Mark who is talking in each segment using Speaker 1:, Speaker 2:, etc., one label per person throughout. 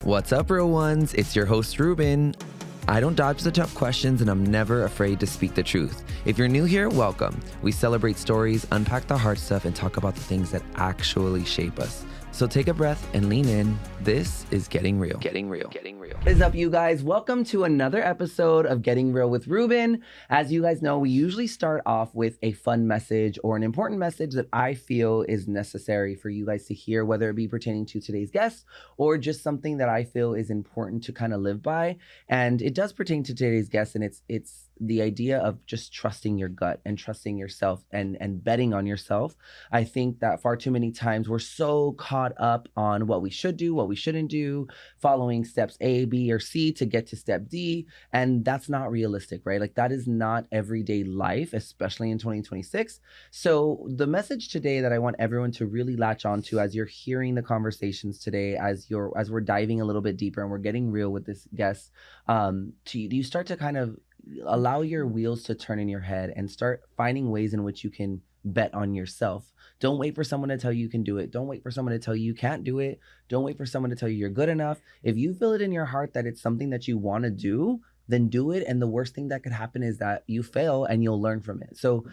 Speaker 1: What's up, real ones? It's your host, Ruben. I don't dodge the tough questions, and I'm never afraid to speak the truth. If you're new here, welcome. We celebrate stories, unpack the hard stuff, and talk about the things that actually shape us. So take a breath and lean in. This is Getting Real. Getting Real. Getting Real. What is up, you guys? Welcome to another episode of Getting Real with Ruben. As you guys know, we usually start off with a fun message or an important message that I feel is necessary for you guys to hear, whether it be pertaining to today's guest or just something that I feel is important to kind of live by. And it does pertain to today's guest, and it's the idea of just trusting your gut and trusting yourself and betting on yourself. I think that far too many times we're so caught up on what we should do, what we shouldn't do, following steps A, B, or C to get to step D. And that's not realistic, right? Like, that is not everyday life, especially in 2026. So the message today that I want everyone to really latch onto as you're hearing the conversations today, as we're diving a little bit deeper and we're getting real with this guest, you start to kind of allow your wheels to turn in your head and start finding ways in which you can bet on yourself. Don't wait for someone to tell you you can do it. Don't wait for someone to tell you you can't do it. Don't wait for someone to tell you you're good enough. If you feel it in your heart that it's something that you want to do, then do it. And the worst thing that could happen is that you fail and you'll learn from it. So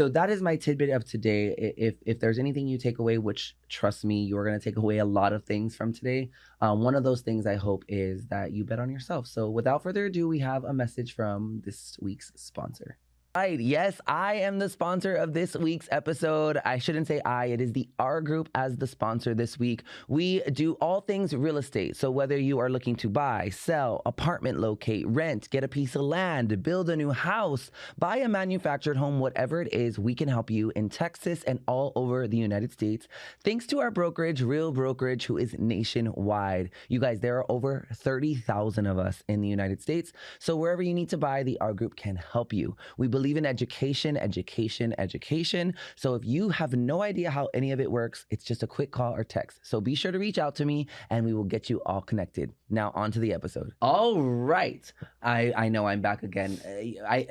Speaker 1: that is my tidbit of today. If there's anything you take away, which trust me, you're going to take away a lot of things from today. One of those things I hope is that you bet on yourself. So without further ado, we have a message from this week's sponsor. Right. Yes, I am the sponsor of this week's episode. I shouldn't say it is the R Group as the sponsor this week. We do all things real estate. So whether you are looking to buy, sell, apartment locate, rent, get a piece of land, build a new house, buy a manufactured home, whatever it is, we can help you in Texas and all over the United States. Thanks to our brokerage, Real Brokerage, who is nationwide. You guys, there are over 30,000 of us in the United States. So wherever you need to buy, the R Group can help you. We believe in education. So if you have no idea how any of it works, it's just a quick call or text. So be sure to reach out to me and we will get you all connected. Now on to the episode. All right. I know I'm back again.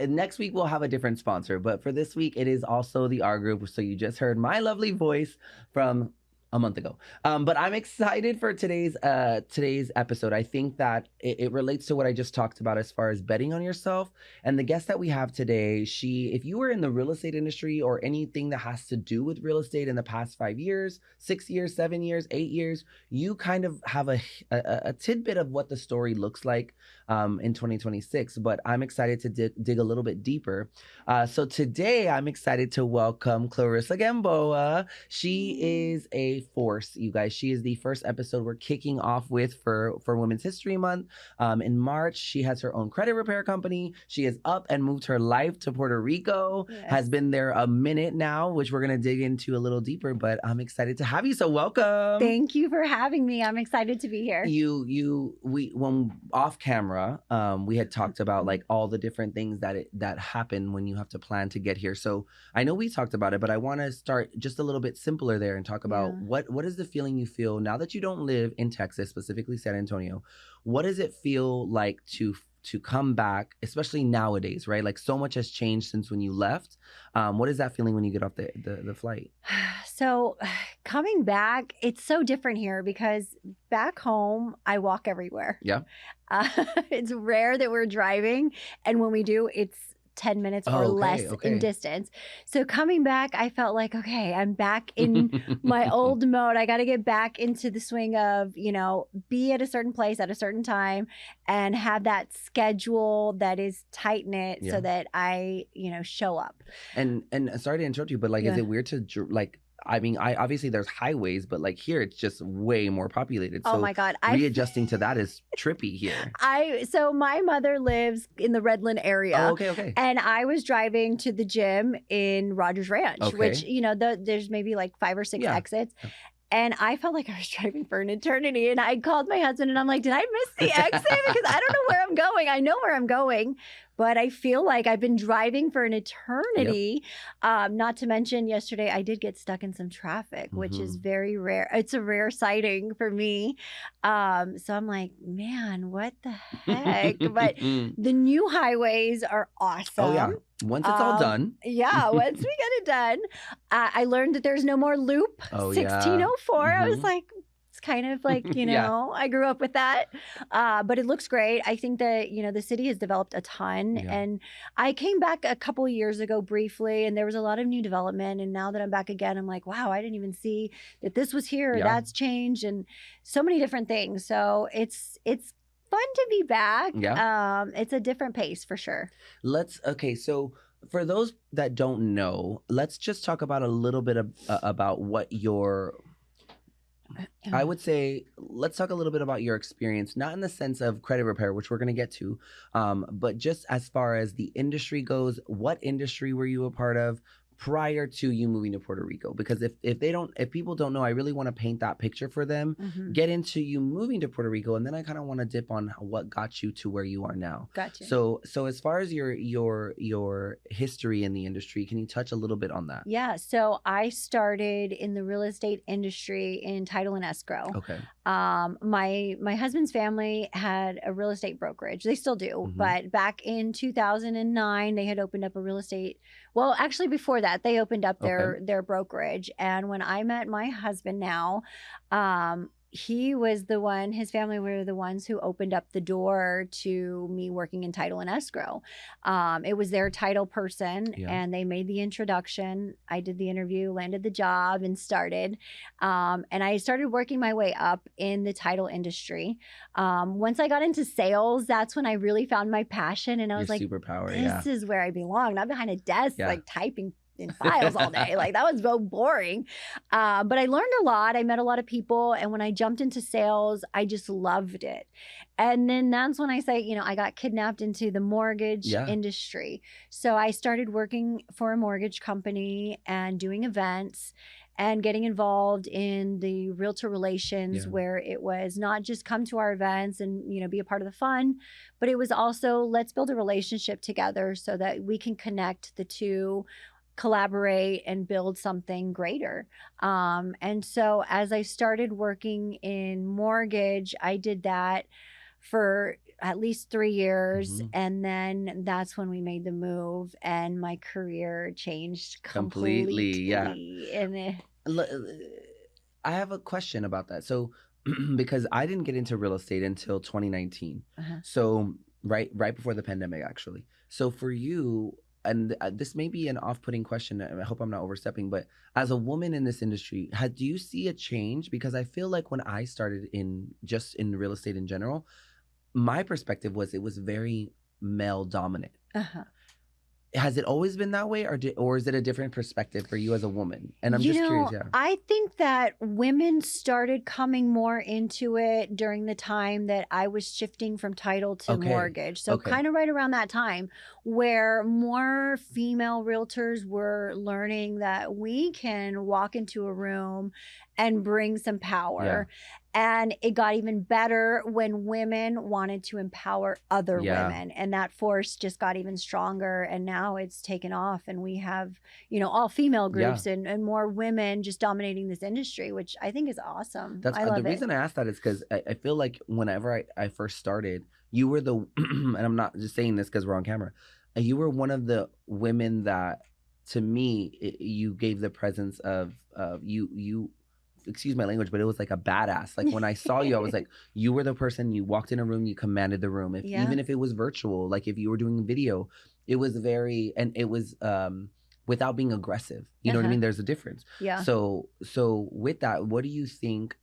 Speaker 1: Next week we'll have a different sponsor, but for this week it is also the R Group. So you just heard my lovely voice from a month ago. But I'm excited for today's episode. I think that it relates to what I just talked about as far as betting on yourself. And the guest that we have today, if you were in the real estate industry or anything that has to do with real estate in the past 5 years, 6 years, 7 years, 8 years, you kind of have a tidbit of what the story looks like in 2026. But I'm excited to dig a little bit deeper. So today I'm excited to welcome Clarissa Gamboa. She is a force, you guys. She is the first episode we're kicking off with for Women's History Month. In March, she has her own credit repair company. She is up and moved her life to Puerto Rico. Yes. Has been there a minute now, which we're going to dig into a little deeper, but I'm excited to have you. So welcome.
Speaker 2: Thank you for having me. I'm excited to be here.
Speaker 1: When off camera, we had talked about like all the different things that happen when you have to plan to get here. So I know we talked about it, but I want to start just a little bit simpler there and talk about what is the feeling you feel now that you don't live in Texas, specifically San Antonio. What does it feel like to come back, especially nowadays, right? Like, so much has changed since when you left. What is that feeling when you get off the flight?
Speaker 2: So coming back, it's so different here because back home, I walk everywhere.
Speaker 1: Yeah.
Speaker 2: It's rare that we're driving. And when we do, it's 10 minutes or less in distance. So coming back, I felt like, okay, I'm back in my old mode. I got to get back into the swing of, be at a certain place at a certain time and have that schedule that is tight knit so that I, show up.
Speaker 1: And sorry to interrupt you, but is it weird to obviously there's highways, but like here it's just way more populated. So
Speaker 2: oh my God.
Speaker 1: Readjusting to that is trippy here.
Speaker 2: So my mother lives in the Redland area.
Speaker 1: Oh, okay.
Speaker 2: And I was driving to the gym in Rogers Ranch, which, there's maybe like 5 or 6 exits. And I felt like I was driving for an eternity. And I called my husband and I'm like, did I miss the exit? Because I don't know where I'm going. I know where I'm going, but I feel like I've been driving for an eternity. Yep. Not to mention yesterday, I did get stuck in some traffic, which is very rare. It's a rare sighting for me. So I'm like, man, what the heck? But the new highways are awesome.
Speaker 1: Oh, yeah. Once it's all done.
Speaker 2: Yeah, once we get it done. I learned that there's no more loop 1604. I was like, It's kind of like, I grew up with that. But it looks great. I think that, the city has developed a ton.
Speaker 1: Yeah.
Speaker 2: And I came back a couple of years ago briefly, and there was a lot of new development. And now that I'm back again, I'm like, wow, I didn't even see that this was here.
Speaker 1: Yeah.
Speaker 2: That's changed, and so many different things. So it's fun to be back.
Speaker 1: Yeah.
Speaker 2: It's a different pace for sure.
Speaker 1: So for those that don't know, let's just talk about a little bit about what I would say, let's talk a little bit about your experience, not in the sense of credit repair, which we're going to get to, but just as far as the industry goes. What industry were you a part of prior to you moving to Puerto Rico? Because if people don't know, I really want to paint that picture for them, get into you moving to Puerto Rico, and then I kind of want to dip on what got you to where you are now.
Speaker 2: Gotcha.
Speaker 1: So as far as your history in the industry, can you touch a little bit on that?
Speaker 2: Yeah. So I started in the real estate industry in title and escrow.
Speaker 1: Okay.
Speaker 2: My husband's family had a real estate brokerage. They still do, but back in 2009, they had opened up a real estate. Well, actually, before that, they opened up their brokerage. And when I met my husband now, he was the one, his family were the ones who opened up the door to me working in title and escrow. It was their title person, and they made the introduction. I did the interview, landed the job, and started. And I started working my way up in the title industry. Once I got into sales, that's when I really found my passion. And I was like,
Speaker 1: superpower,
Speaker 2: this is where I belong, not behind a desk, like typing in files all day. Like, that was so boring. But I learned a lot. I met a lot of people. And when I jumped into sales, I just loved it. And then that's when I say, I got kidnapped into the mortgage industry. So I started working for a mortgage company and doing events and getting involved in the realtor relations, where it was not just come to our events and, be a part of the fun, but it was also, let's build a relationship together so that we can connect the two, collaborate, and build something greater. And so as I started working in mortgage, I did that for at least 3 years. And then that's when we made the move, and my career changed completely.
Speaker 1: Yeah.
Speaker 2: And
Speaker 1: I have a question about that. So because I didn't get into real estate until 2019. So right before the pandemic, actually. So for you, and this may be an off-putting question, I hope I'm not overstepping, but as a woman in this industry, do you see a change? Because I feel like when I started in real estate in general, my perspective was it was very male dominant. Has it always been that way, or is it a different perspective for you as a woman? And I'm just curious. Yeah.
Speaker 2: I think that women started coming more into it during the time that I was shifting from title to mortgage. So kind of right around that time, where more female realtors were learning that we can walk into a room and bring some power. And it got even better when women wanted to empower other women. And that force just got even stronger. And now it's taken off. And we have, all female groups and more women just dominating this industry, which I think is awesome.
Speaker 1: I love the reason I asked that is because I feel like whenever I first started, you were and I'm not just saying this because we're on camera, you were one of the women that, to me, you gave the presence of you excuse my language, but it was like a badass. Like when I saw you, I was like, you were the person, you walked in a room, you commanded the room. Even if it was virtual, like if you were doing video, it was without being aggressive. You know what I mean? There's a difference. Yeah. So with that, what do you think,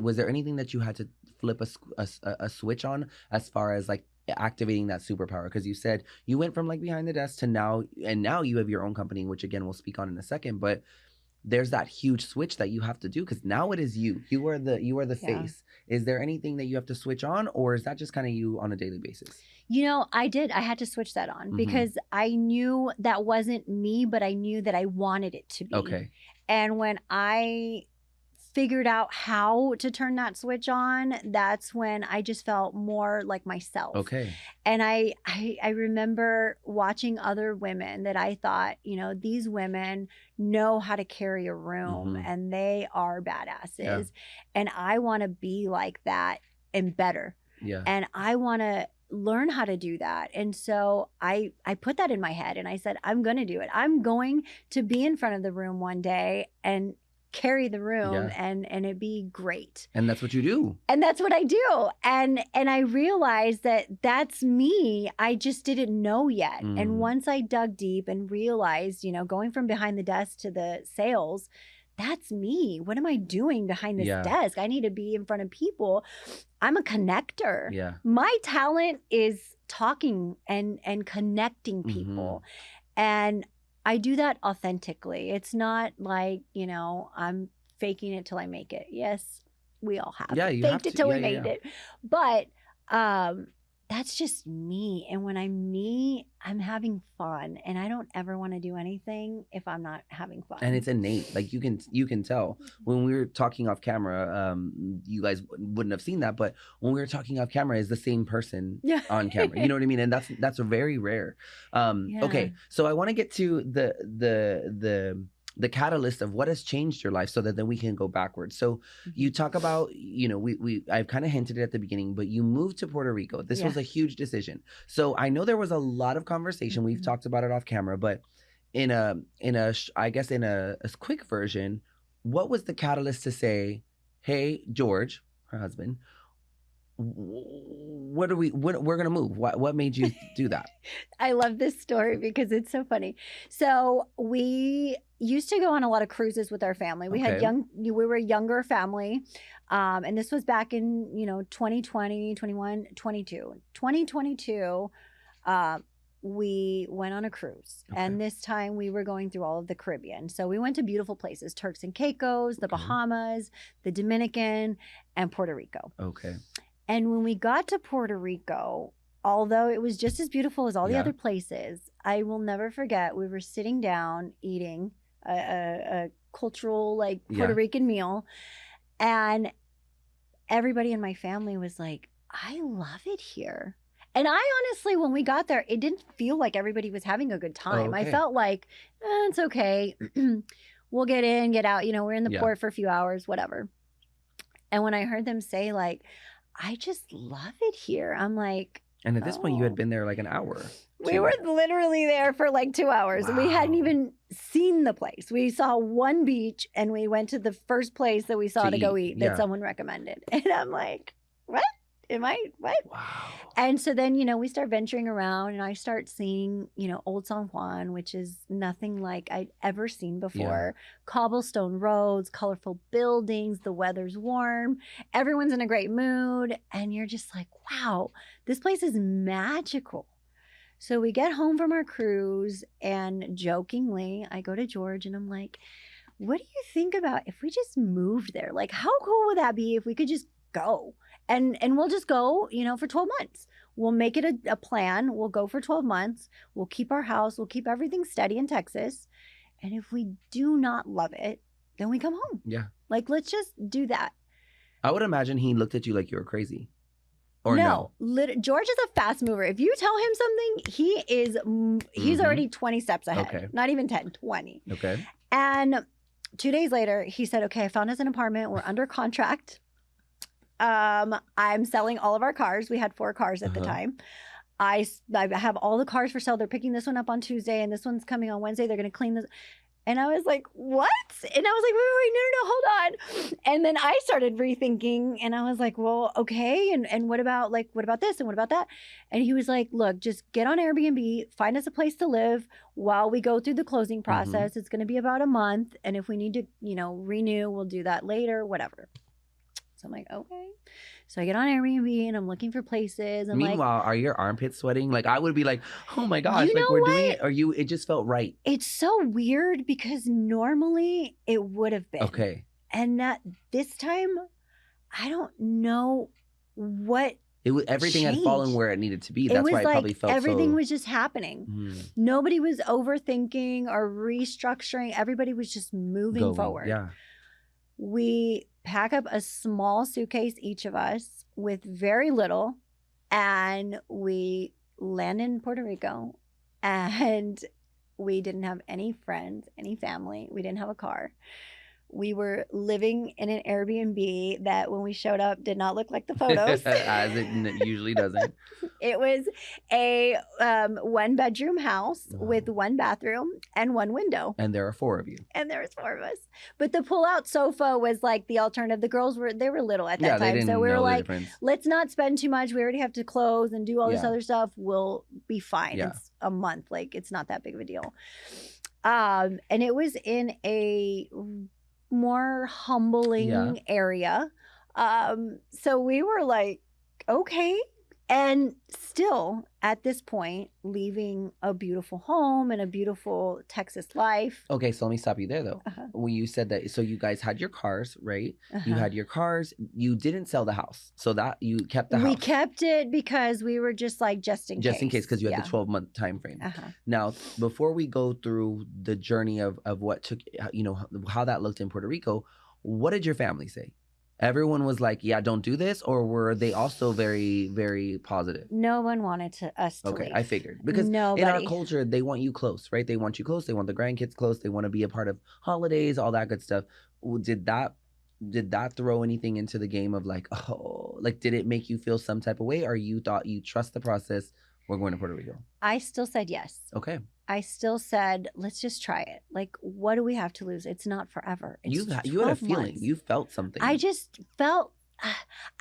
Speaker 1: was there anything that you had to flip a switch on as far as like activating that superpower? Because you said you went from like behind the desk to now you have your own company, which again, we'll speak on in a second, but there's that huge switch that you have to do, because now it is you are the face. Is there anything that you have to switch on, or is that just kind of you on a daily basis?
Speaker 2: I had to switch that on because I knew that wasn't me, but I knew that I wanted it to be. And when I figured out how to turn that switch on, that's when I just felt more like myself. And I remember watching other women that I thought, these women know how to carry a room and they are badasses. And I want to be like that and better. And I want to learn how to do that. And so I put that in my head and I said, I'm going to do it. I'm going to be in front of the room one day and carry the room and it be great.
Speaker 1: And that's what you do.
Speaker 2: And that's what I do. And I realized that that's me. I just didn't know yet. And once I dug deep and realized, you know, going from behind the desk to the sales, that's me. What am I doing behind this desk? I need to be in front of people. I'm a connector.
Speaker 1: Yeah.
Speaker 2: My talent is talking and connecting people. And I do that authentically. It's not like, you know, I'm faking it till I make it. Yes, we all have.
Speaker 1: Yeah, you
Speaker 2: faked
Speaker 1: have
Speaker 2: it till
Speaker 1: to.
Speaker 2: we made it. But that's just me. And when I'm me, I'm having fun. And I don't ever want to do anything if I'm not having fun.
Speaker 1: And it's innate. Like you can tell when we were talking off camera, you guys wouldn't have seen that, but when we were talking off camera, is the same person on camera. You know what I mean? And that's very rare. Okay. So I want to get to the catalyst of what has changed your life so that then we can go backwards. So you talk about, you know, I've kind of hinted it at the beginning, but you moved to Puerto Rico. This was a huge decision. So I know there was a lot of conversation. We've talked about it off camera, but in a quick version, what was the catalyst to say, hey, George, her husband, we're going to move? What made you do that?
Speaker 2: I love this story because it's so funny. So we used to go on a lot of cruises with our family. We were a younger family. And this was back in, you know, 2020, 21, 22. 2022, we went on a cruise. And this time we were going through all of the Caribbean. So we went to beautiful places, Turks and Caicos, the Bahamas, the Dominican, and Puerto Rico.
Speaker 1: Okay.
Speaker 2: And when we got to Puerto Rico, although it was just as beautiful as all the other places, I will never forget, we were sitting down eating a cultural, like, Puerto Rican meal. And everybody in my family was like, I love it here. And I honestly, when we got there, it didn't feel like everybody was having a good time. I felt like, it's okay. We'll get in, get out. You know, we're in the port for a few hours, whatever. And when I heard them say, like, I just love it here, I'm like,
Speaker 1: and at this point, you had been there like an hour.
Speaker 2: We were literally there for like 2 hours. Wow. We hadn't even seen the place. We saw one beach and we went to the first place that we saw to go eat that someone recommended. And I'm like, what? What?
Speaker 1: Wow.
Speaker 2: And so then, you know, we start venturing around and I start seeing, you know, Old San Juan, which is nothing like I'd ever seen before. Cobblestone roads, colorful buildings, the weather's warm, everyone's in a great mood. And you're just like, wow, this place is magical. So we get home from our cruise and jokingly, I go to George and I'm like, what do you think about if we just moved there? Like, how cool would that be if we could just go? And we'll just go, you know, for 12 months. We'll make it a plan. We'll go for 12 months. We'll keep our house. We'll keep everything steady in Texas. And if we do not love it, then we come home.
Speaker 1: Yeah.
Speaker 2: Like, let's just do that.
Speaker 1: I would imagine he looked at you like you were crazy. Or no?
Speaker 2: George is a fast mover. If you tell him something, he's already 20 steps ahead. Okay. Not even 10, 20.
Speaker 1: Okay.
Speaker 2: And 2 days later, he said, okay, I found us an apartment. We're under contract. I'm selling all of our cars. We had 4 cars at the time. I have all the cars for sale. They're picking this one up on Tuesday and this one's coming on Wednesday. They're going to clean this. And I was like, what? And I was like, wait, no, hold on. And then I started rethinking and I was like, well, okay. And what about this? And what about that? And he was like, look, just get on Airbnb, find us a place to live while we go through the closing process. It's going to be about a month. And if we need to, you know, renew, we'll do that later, whatever. So I'm like, okay. So I get on Airbnb and I'm looking for places.
Speaker 1: Meanwhile, are your armpits sweating? Like, I would be like, oh my gosh,
Speaker 2: you know
Speaker 1: like we're doing it. Or it just felt right.
Speaker 2: It's so weird because normally it would have been.
Speaker 1: Okay.
Speaker 2: And this time, I don't know what
Speaker 1: everything
Speaker 2: changed.
Speaker 1: had fallen where it needed to be. That's why it probably felt
Speaker 2: everything was just happening. Nobody was overthinking or restructuring. Everybody was just moving forward.
Speaker 1: Yeah.
Speaker 2: We pack up a small suitcase, each of us, with very little, and we land in Puerto Rico. And we didn't have any friends, any family. We didn't have a car. We were living in an Airbnb that when we showed up did not look like the photos.
Speaker 1: As it usually doesn't.
Speaker 2: It was a 1-bedroom house with 1 bathroom and 1 window.
Speaker 1: And there are 4 of you.
Speaker 2: And there was 4 of us. But the pull-out sofa was like the alternative. The girls were little at that time. So we were like, let's not spend too much. We already have to close and do all this other stuff. We'll be fine. Yeah. It's a month. Like, it's not that big of a deal. And it was in a more humbling area. So we were like, okay. And still, at this point, leaving a beautiful home and a beautiful Texas life.
Speaker 1: Okay, so let me stop you there, though. When you said that, so you guys had your cars, right? You had your cars. You didn't sell the house. So that you kept the house.
Speaker 2: We kept it because we were just like, just in case.
Speaker 1: Just in case, because you had the 12-month time frame. Now, before we go through the journey of what took, how that looked in Puerto Rico, what did your family say? Everyone was like, yeah, don't do this? Or were they also very, very positive?
Speaker 2: No one wanted us to leave.
Speaker 1: Okay, I figured. Because in our culture, they want you close, right? They want you close. They want the grandkids close. They want to be a part of holidays, all that good stuff. Did that throw anything into the game of like, did it make you feel some type of way? Or you thought you trust the process, we're going to Puerto Rico?
Speaker 2: I still said yes.
Speaker 1: Okay.
Speaker 2: I still said, let's just try it. Like, what do we have to lose? It's not forever. It's
Speaker 1: you had a feeling.
Speaker 2: Months.
Speaker 1: You felt something.
Speaker 2: I just felt,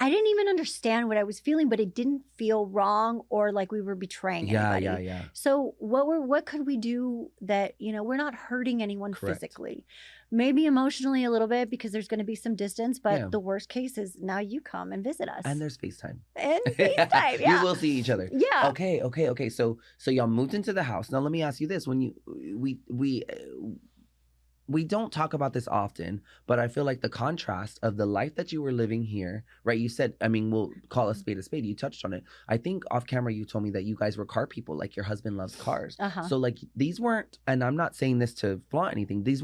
Speaker 2: I didn't even understand what I was feeling, but it didn't feel wrong or like we were betraying anybody. Yeah. So what could we do that, we're not hurting anyone physically. Maybe emotionally a little bit because there's going to be some distance, but the worst case is now you come and visit us.
Speaker 1: And there's FaceTime.
Speaker 2: Yeah.
Speaker 1: You will see each other.
Speaker 2: Yeah.
Speaker 1: Okay. So y'all moved into the house. Now let me ask you this. When we don't talk about this often, but I feel like the contrast of the life that you were living here, right? You said, we'll call a spade a spade. You touched on it. I think off camera, you told me that you guys were car people, like your husband loves cars. So like these weren't, and I'm not saying this to flaunt anything. This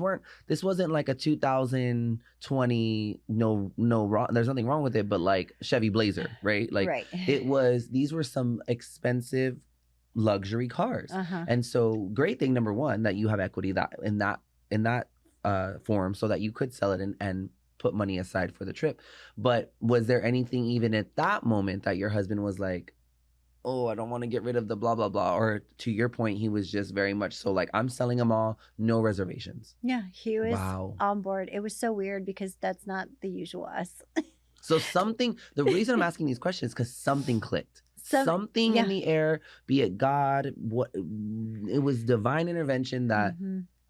Speaker 1: wasn't like a 2020, no wrong. There's nothing wrong with it, but like Chevy Blazer, right? Like these were some expensive luxury cars. And so great thing, number one, that you have equity in that form so that you could sell it and put money aside for the trip. But was there anything even at that moment that your husband was like, oh, I don't want to get rid of the blah, blah, blah? Or to your point, he was just very much so like, I'm selling them all, no reservations.
Speaker 2: Yeah, he was on board. It was so weird because that's not the usual us.
Speaker 1: So the reason I'm asking these questions is because something clicked. Something in the air, be it God, it was divine intervention that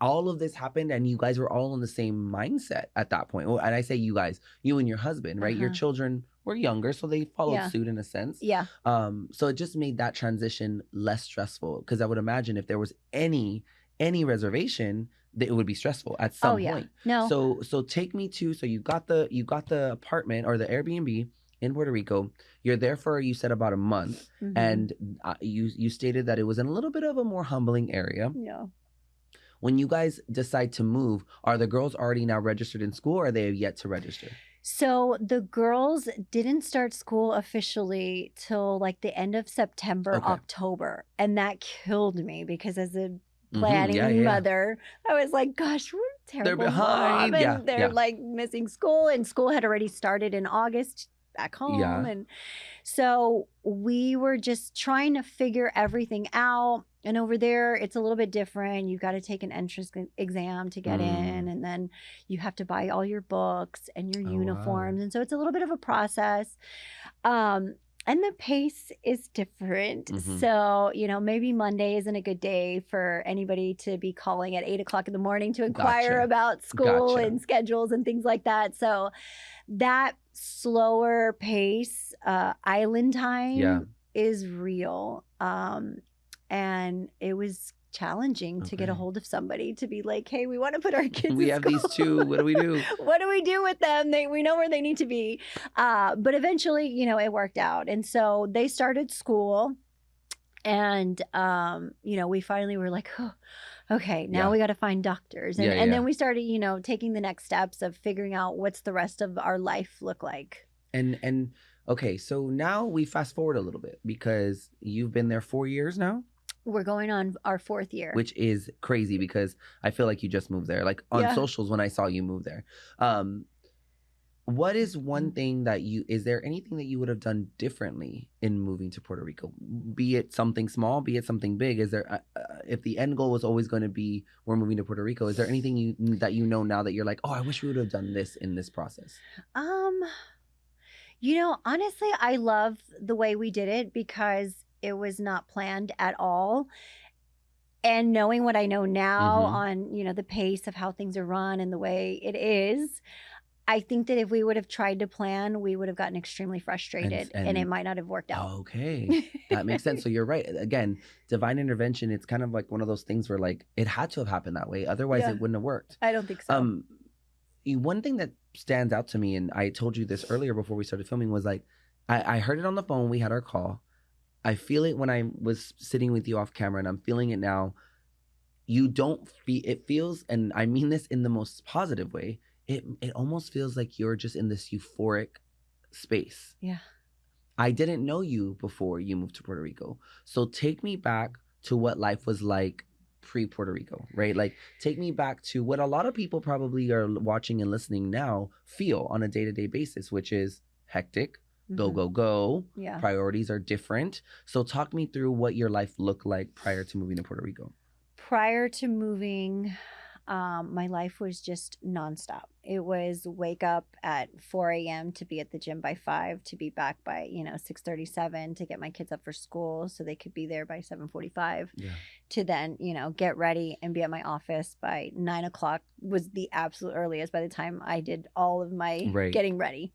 Speaker 1: all of this happened and you guys were all in the same mindset at that point. And I say you guys, you and your husband, right? Your children were younger, so they followed suit in a sense. Yeah. So it just made that transition less stressful because I would imagine if there was any reservation, that it would be stressful at some point. No. So take me to, so you got the apartment or the Airbnb in Puerto Rico. You're there for, you said, about a month. And you stated that it was in a little bit of a more humbling area. Yeah. When you guys decide to move, are the girls already now registered in school or are they yet to register?
Speaker 2: So the girls didn't start school officially till like the end of September, October. And that killed me because as a planning mother, I was like, gosh, we're terrible.
Speaker 1: They're behind.
Speaker 2: Mom. And they're like missing school, and school had already started in August back home. And so we were just trying to figure everything out. And over there, it's a little bit different. You got to take an entrance exam to get in. And then you have to buy all your books and your uniforms. Wow. And so it's a little bit of a process. And the pace is different. So, maybe Monday isn't a good day for anybody to be calling at 8 o'clock in the morning to inquire about school and schedules and things like that. So that slower pace, island time is real. And it was challenging to get a hold of somebody to be like, hey, we want to put our kids
Speaker 1: we
Speaker 2: in
Speaker 1: have
Speaker 2: school.
Speaker 1: These two. What do we do?
Speaker 2: What do we do with them? We know where they need to be. But eventually, it worked out. And so they started school. And, we finally were like, oh, okay, now we got to find doctors. And then we started, taking the next steps of figuring out what's the rest of our life look like.
Speaker 1: And okay, so now we fast forward a little bit because you've been there 4 years now.
Speaker 2: We're going on our 4th year.
Speaker 1: Which is crazy because I feel like you just moved there. Like on socials when I saw you move there. What is one thing that is there anything that you would have done differently in moving to Puerto Rico? Be it something small, be it something big. Is there, if the end goal was always going to be we're moving to Puerto Rico, is there anything that you know now that you're like, oh, I wish we would have done this in this process?
Speaker 2: Honestly, I love the way we did it because it was not planned at all. And knowing what I know now on, the pace of how things are run and the way it is, I think that if we would have tried to plan, we would have gotten extremely frustrated and it might not have worked out.
Speaker 1: Okay. That makes sense. So you're right. Again, divine intervention, it's kind of like one of those things where like it had to have happened that way. Otherwise it wouldn't have worked.
Speaker 2: I don't think so.
Speaker 1: One thing that stands out to me, and I told you this earlier before we started filming, was like, I heard it on the phone. We had our call. I feel it when I was sitting with you off camera, and I'm feeling it now. You don't feel, it feels, and I mean this in the most positive way, it almost feels like you're just in this euphoric space.
Speaker 2: Yeah.
Speaker 1: I didn't know you before you moved to Puerto Rico. So take me back to what life was like pre-Puerto Rico, right? Like take me back to what a lot of people probably are watching and listening now feel on a day-to-day basis, which is hectic, go, go, go.
Speaker 2: Yeah.
Speaker 1: Priorities are different. So talk me through what your life looked like prior to moving to Puerto Rico.
Speaker 2: Prior to moving, my life was just nonstop. It was wake up at 4 a.m. to be at the gym by 5, to be back by 6:37, to get my kids up for school so they could be there by 7:45.
Speaker 1: Yeah.
Speaker 2: To then get ready and be at my office by 9 o'clock was the absolute earliest by the time I did all of my getting ready.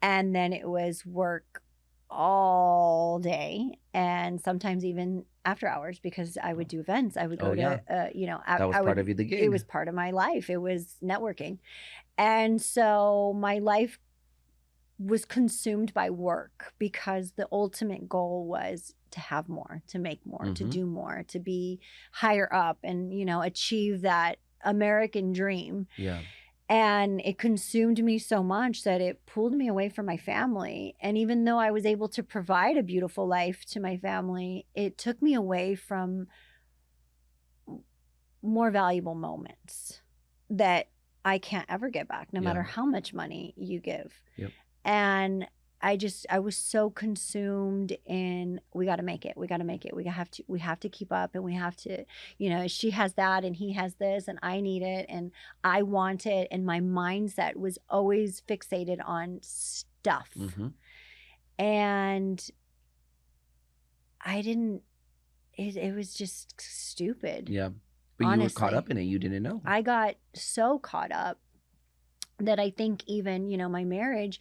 Speaker 2: And then it was work all day and sometimes even after hours because I would do events. I would go to,
Speaker 1: that was part of the gig.
Speaker 2: It was part of my life. It was networking. And so my life was consumed by work because the ultimate goal was to have more, to make more, to do more, to be higher up and, achieve that American dream.
Speaker 1: Yeah.
Speaker 2: And it consumed me so much that it pulled me away from my family. And even though I was able to provide a beautiful life to my family, it took me away from more valuable moments that I can't ever get back, no matter how much money you give.
Speaker 1: Yep.
Speaker 2: And I was so consumed in, we got to make it. We got to make it. We have to keep up and we have to, she has that and he has this and I need it and I want it. And my mindset was always fixated on stuff. And it was just stupid.
Speaker 1: Yeah. But honestly, you were caught up in it. You didn't know.
Speaker 2: I got so caught up that I think even, my marriage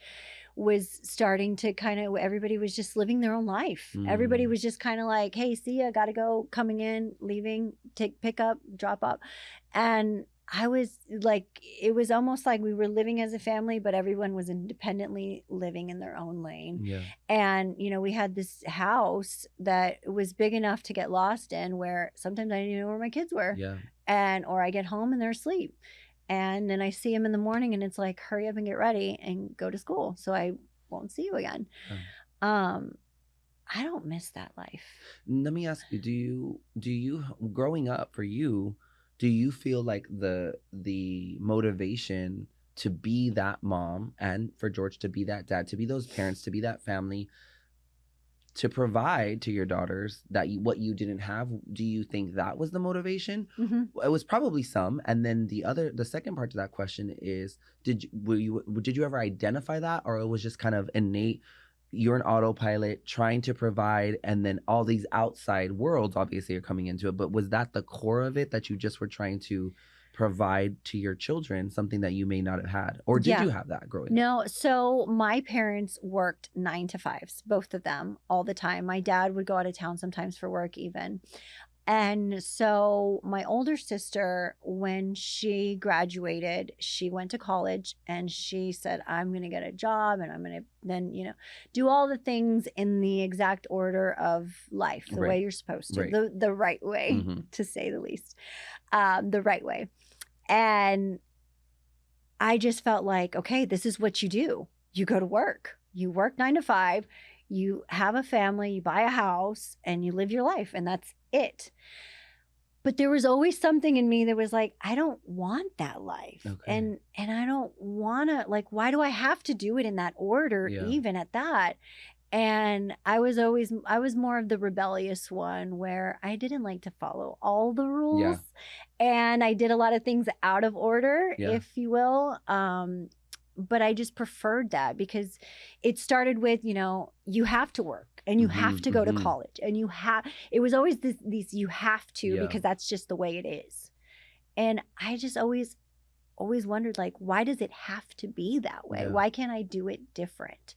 Speaker 2: was starting to kind of, everybody was just living their own life. Everybody was just kind of like, hey, see ya, gotta go, coming in, leaving, pick up, drop up. And I was like, it was almost like we were living as a family, but everyone was independently living in their own lane.
Speaker 1: Yeah.
Speaker 2: And, we had this house that was big enough to get lost in where sometimes I didn't even know where my kids were.
Speaker 1: Yeah.
Speaker 2: Or I get home and they're asleep. And then I see him in the morning and it's like, hurry up and get ready and go to school so I won't see you again. I don't miss that life.
Speaker 1: Let me ask you, do you growing up for you, do you feel like the motivation to be that mom and for George to be that dad, to be those parents, to be that family, to provide to your daughters what you didn't have, do you think that was the motivation? It was probably some. And then the second part to that question is, did you ever identify that, or it was just kind of innate? You're an autopilot trying to provide, and then all these outside worlds obviously are coming into it. But was that the core of it, that you just were trying to provide to your children something that you may not have had? Or did you have that growing up?
Speaker 2: No. So my parents worked 9 to 5s, both of them, all the time. My dad would go out of town sometimes for work even. And so my older sister, when she graduated, she went to college and she said, I'm going to get a job and I'm going to then, do all the things in the exact order of life, the way you're supposed to, the right way, to say the least, the right way. And I just felt like, okay, this is what you do. You go to work. You work 9 to 5. You have a family. You buy a house and you live your life. And that's it. But there was always something in me that was like, I don't want that life.
Speaker 1: Okay.
Speaker 2: And I don't want to, like, why do I have to do it in that order, even at that? And I was more of the rebellious one where I didn't like to follow all the rules. And I did a lot of things out of order, if you will. But I just preferred that because it started with, you have to work and you have to go to college and it was always these you have to, because that's just the way it is. And I just always wondered, like, why does it have to be that way? Why can't I do it different?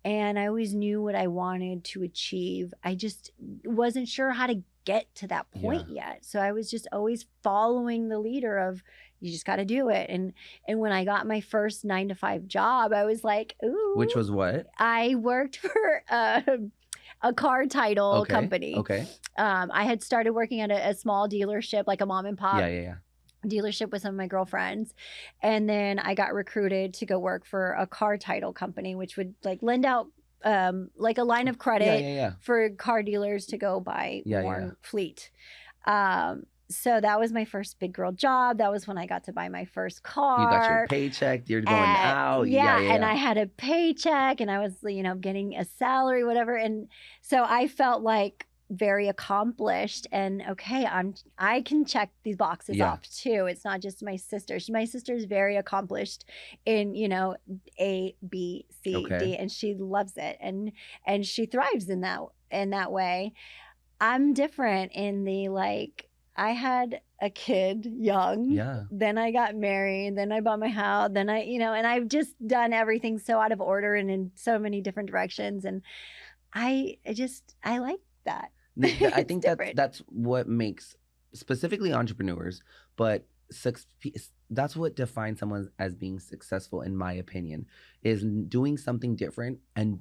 Speaker 2: And I always knew what I wanted to achieve. I just wasn't sure how to get to that point yet. So I was just always following the leader of, you just got to do it. And when I got my first 9-to-5 job, I was like, ooh.
Speaker 1: Which was what?
Speaker 2: I worked for a car title company.
Speaker 1: Okay.
Speaker 2: I had started working at a small dealership, like a mom and pop. Dealership with some of my girlfriends, and then I got recruited to go work for a car title company, which would like lend out like a line of credit for car dealers to go buy more fleet. So that was my first big girl job. That was when I got to buy my first car.
Speaker 1: You got your paycheck. You're going out.
Speaker 2: And I had a paycheck, and I was getting a salary, whatever. And so I felt like very accomplished, and okay, I can check these boxes off too. It's not just my sister. My sister is very accomplished in A, B, C, D, and she loves it, and she thrives in that way. I'm different in the, like, I had a kid young, then I got married, then I bought my house, then and I've just done everything so out of order and in so many different directions, and I like that.
Speaker 1: I think that's what makes specifically entrepreneurs, but that's what defines someone as being successful, in my opinion, is doing something different and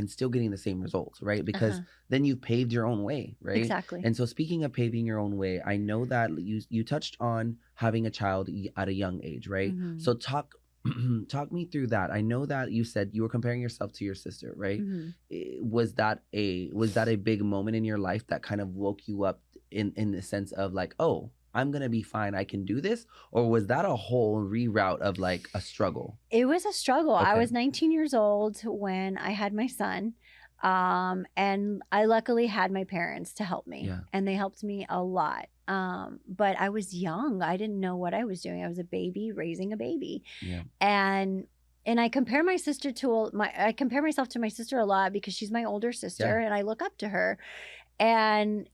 Speaker 1: still getting the same results, right? Because then you've paved your own way, right?
Speaker 2: Exactly.
Speaker 1: And so speaking of paving your own way, I know that you touched on having a child at a young age, right? So talk me through that. I know that you said you were comparing yourself to your sister, right? Was that a big moment in your life that kind of woke you up in the sense of like, oh, I'm gonna be fine, I can do this? Or was that a whole reroute of like a struggle? It
Speaker 2: was a struggle. I was 19 years old when I had my son. And I luckily had my parents to help me, and they helped me a lot. But I was young. I didn't know what I was doing. I was a baby raising a baby. And I compare myself to my sister a lot because she's my older sister and I look up to her. And,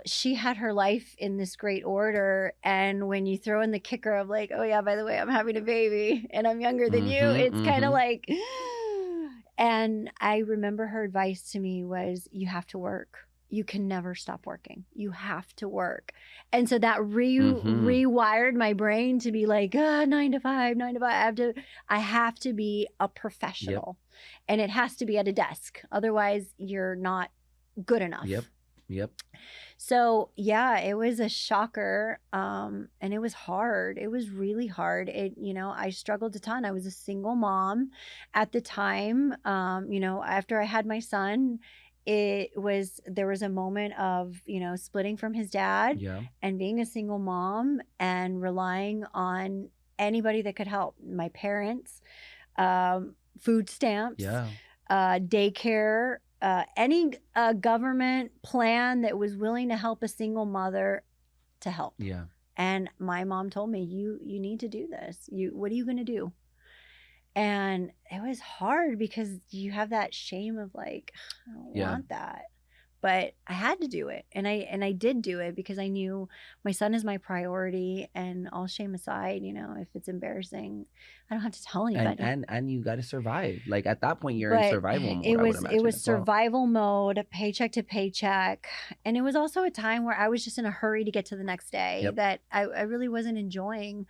Speaker 2: she had her life in this great order. And when you throw in the kicker of like, oh yeah, by the way, I'm having a baby and I'm younger than you, it's kind of like, and I remember her advice to me was, you have to work. You can never stop working. You have to work. And so that rewired my brain to be like, 9 to 5. I have to be a professional, and it has to be at a desk. Otherwise you're not good enough. Yep. So it was a shocker. And it was hard. It was really hard. I struggled a ton. I was a single mom at the time. After I had my son, there was a moment of, splitting from his dad and being a single mom and relying on anybody that could help. My parents, food stamps, daycare, any government plan that was willing to help a single mother to help. And my mom told me, you need to do this. What are you going to do? And it was hard because you have that shame of like, I don't want that. But I had to do it. And I did do it because I knew my son is my priority. And all shame aside, if it's embarrassing, I don't have to tell anybody.
Speaker 1: And you got to survive. Like at that point, you're in survival mode.
Speaker 2: It was survival mode, paycheck to paycheck. And it was also a time where I was just in a hurry to get to the next day that I really wasn't enjoying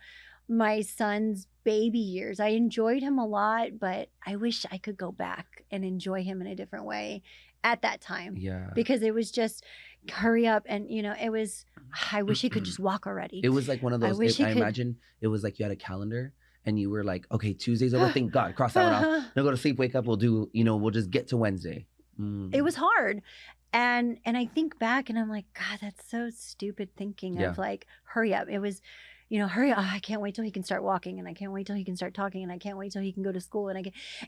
Speaker 2: my son's baby years. I enjoyed him a lot, but I wish I could go back and enjoy him in a different way at that time. Because it was just hurry up, and it was, I wish he could just walk already.
Speaker 1: It was like one of those, I imagine it was like you had a calendar and you were like, okay, Tuesday's over, thank God, cross that one off. Now go to sleep, wake up, we'll do, we'll just get to Wednesday.
Speaker 2: It was hard. And I think back and I'm like, God, that's so stupid thinking of like, hurry up. It was, hurry up. Oh, I can't wait till he can start walking, and I can't wait till he can start talking, and I can't wait till he can go to school.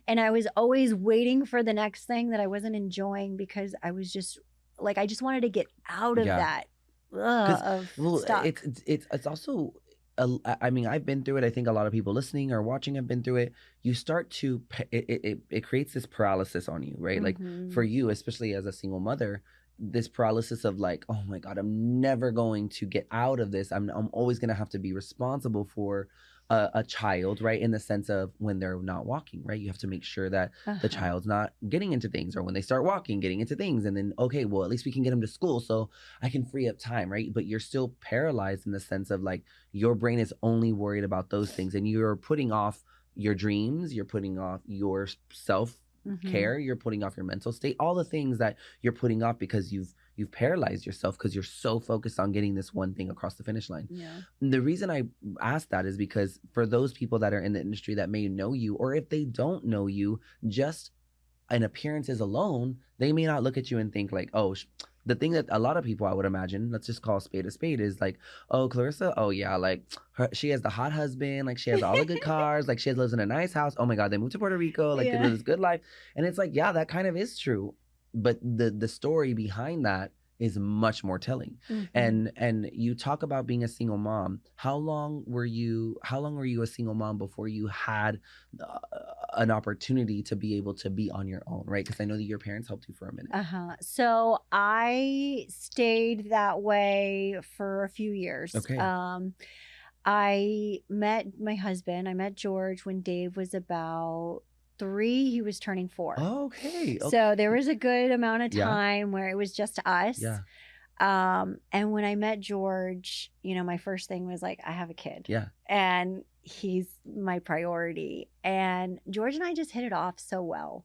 Speaker 2: And I was always waiting for the next thing that I wasn't enjoying, because I was just like, I just wanted to get out of that. Stuck.
Speaker 1: It's also, I mean, I've been through it. I think a lot of people listening or watching have been through it. You start to, it creates this paralysis on you, right? Like for you, especially as a single mother, this paralysis of like, oh my God, I'm never going to get out of this. I'm always going to have to be responsible for a child, right? In the sense of when they're not walking, right? You have to make sure that the child's not getting into things, or when they start walking, getting into things. And then, okay, well, at least we can get them to school so I can free up time, right? But you're still paralyzed in the sense of like, your brain is only worried about those things, and you're putting off your dreams, you're putting off your self-care, you're putting off your mental state, all the things that you're putting off because you've paralyzed yourself because you're so focused on getting this one thing across the finish line. And the reason I ask that is because for those people that are in the industry that may know you, or if they don't know you, just in appearances alone, they may not look at you and think like, oh, the thing that a lot of people, I would imagine, let's just call a spade, is like, oh, Klarissa, oh yeah, like she has the hot husband, like she has all the good cars, like she lives in a nice house. Oh my God, they moved to Puerto Rico, like they live this good life. And it's like, yeah, that kind of is true. But the story behind that is much more telling. And you talk about being a single mom. How long were you a single mom before you had an opportunity to be able to be on your own, right? Because I know that your parents helped you for a minute.
Speaker 2: So I stayed that way for a few years.
Speaker 1: Okay.
Speaker 2: I met my husband. I met George when Dave was about 3. He was turning 4.
Speaker 1: Oh, okay.
Speaker 2: So there was a good amount of time where it was just us. And when I met George, my first thing was like, I have a kid. And he's my priority. And George and I just hit it off so well.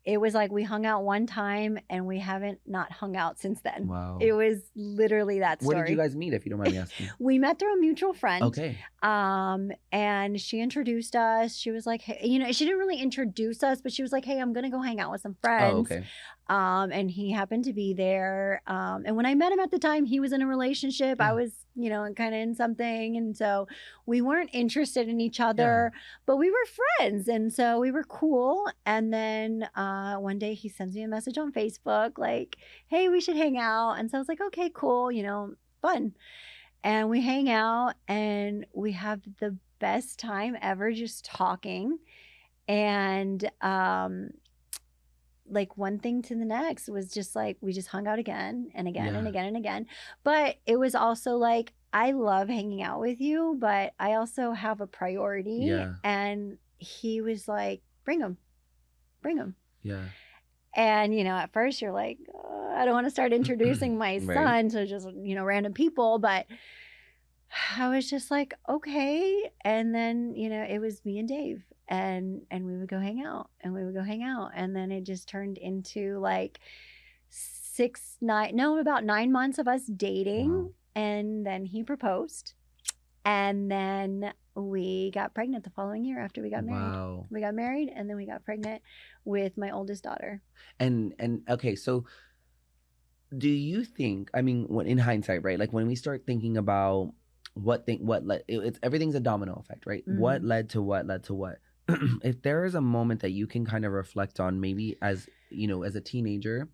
Speaker 2: It was like we hung out one time and we haven't not hung out since then.
Speaker 1: Wow.
Speaker 2: It was literally that story.
Speaker 1: Where did you guys meet, if you don't mind me asking?
Speaker 2: We met through a mutual friend.
Speaker 1: Okay.
Speaker 2: And she introduced us. She was like, hey, she didn't really introduce us, but she was like, hey, I'm going to go hang out with some friends.
Speaker 1: Oh, okay.
Speaker 2: And he happened to be there. And when I met him at the time, he was in a relationship. I was, kind of in something. And so we weren't interested in each other, but we were friends. And so we were cool. And then one day he sends me a message on Facebook like, hey, we should hang out. And so I was like, okay, cool, fun. And we hang out and we have the best time ever just talking. And like one thing to the next was just like, we just hung out again and again and again and again. But it was also like, I love hanging out with you, but I also have a priority. And he was like, bring him. And, at first you're like, oh, I don't want to start introducing my son to just, random people. But I was just like, okay. And then, it was me and Dave. And we would go hang out and we would go hang out. And then it just turned into like about 9 months of us dating. Wow. And then he proposed. And then we got pregnant the following year after we got married.
Speaker 1: Wow.
Speaker 2: We got married and then we got pregnant with my oldest daughter. And
Speaker 1: okay, so do you think, I mean, when in hindsight, right? Like when we start thinking about it's everything's a domino effect, right? Mm-hmm. What led to what led to what? If there is a moment that you can kind of reflect on, maybe as a teenager,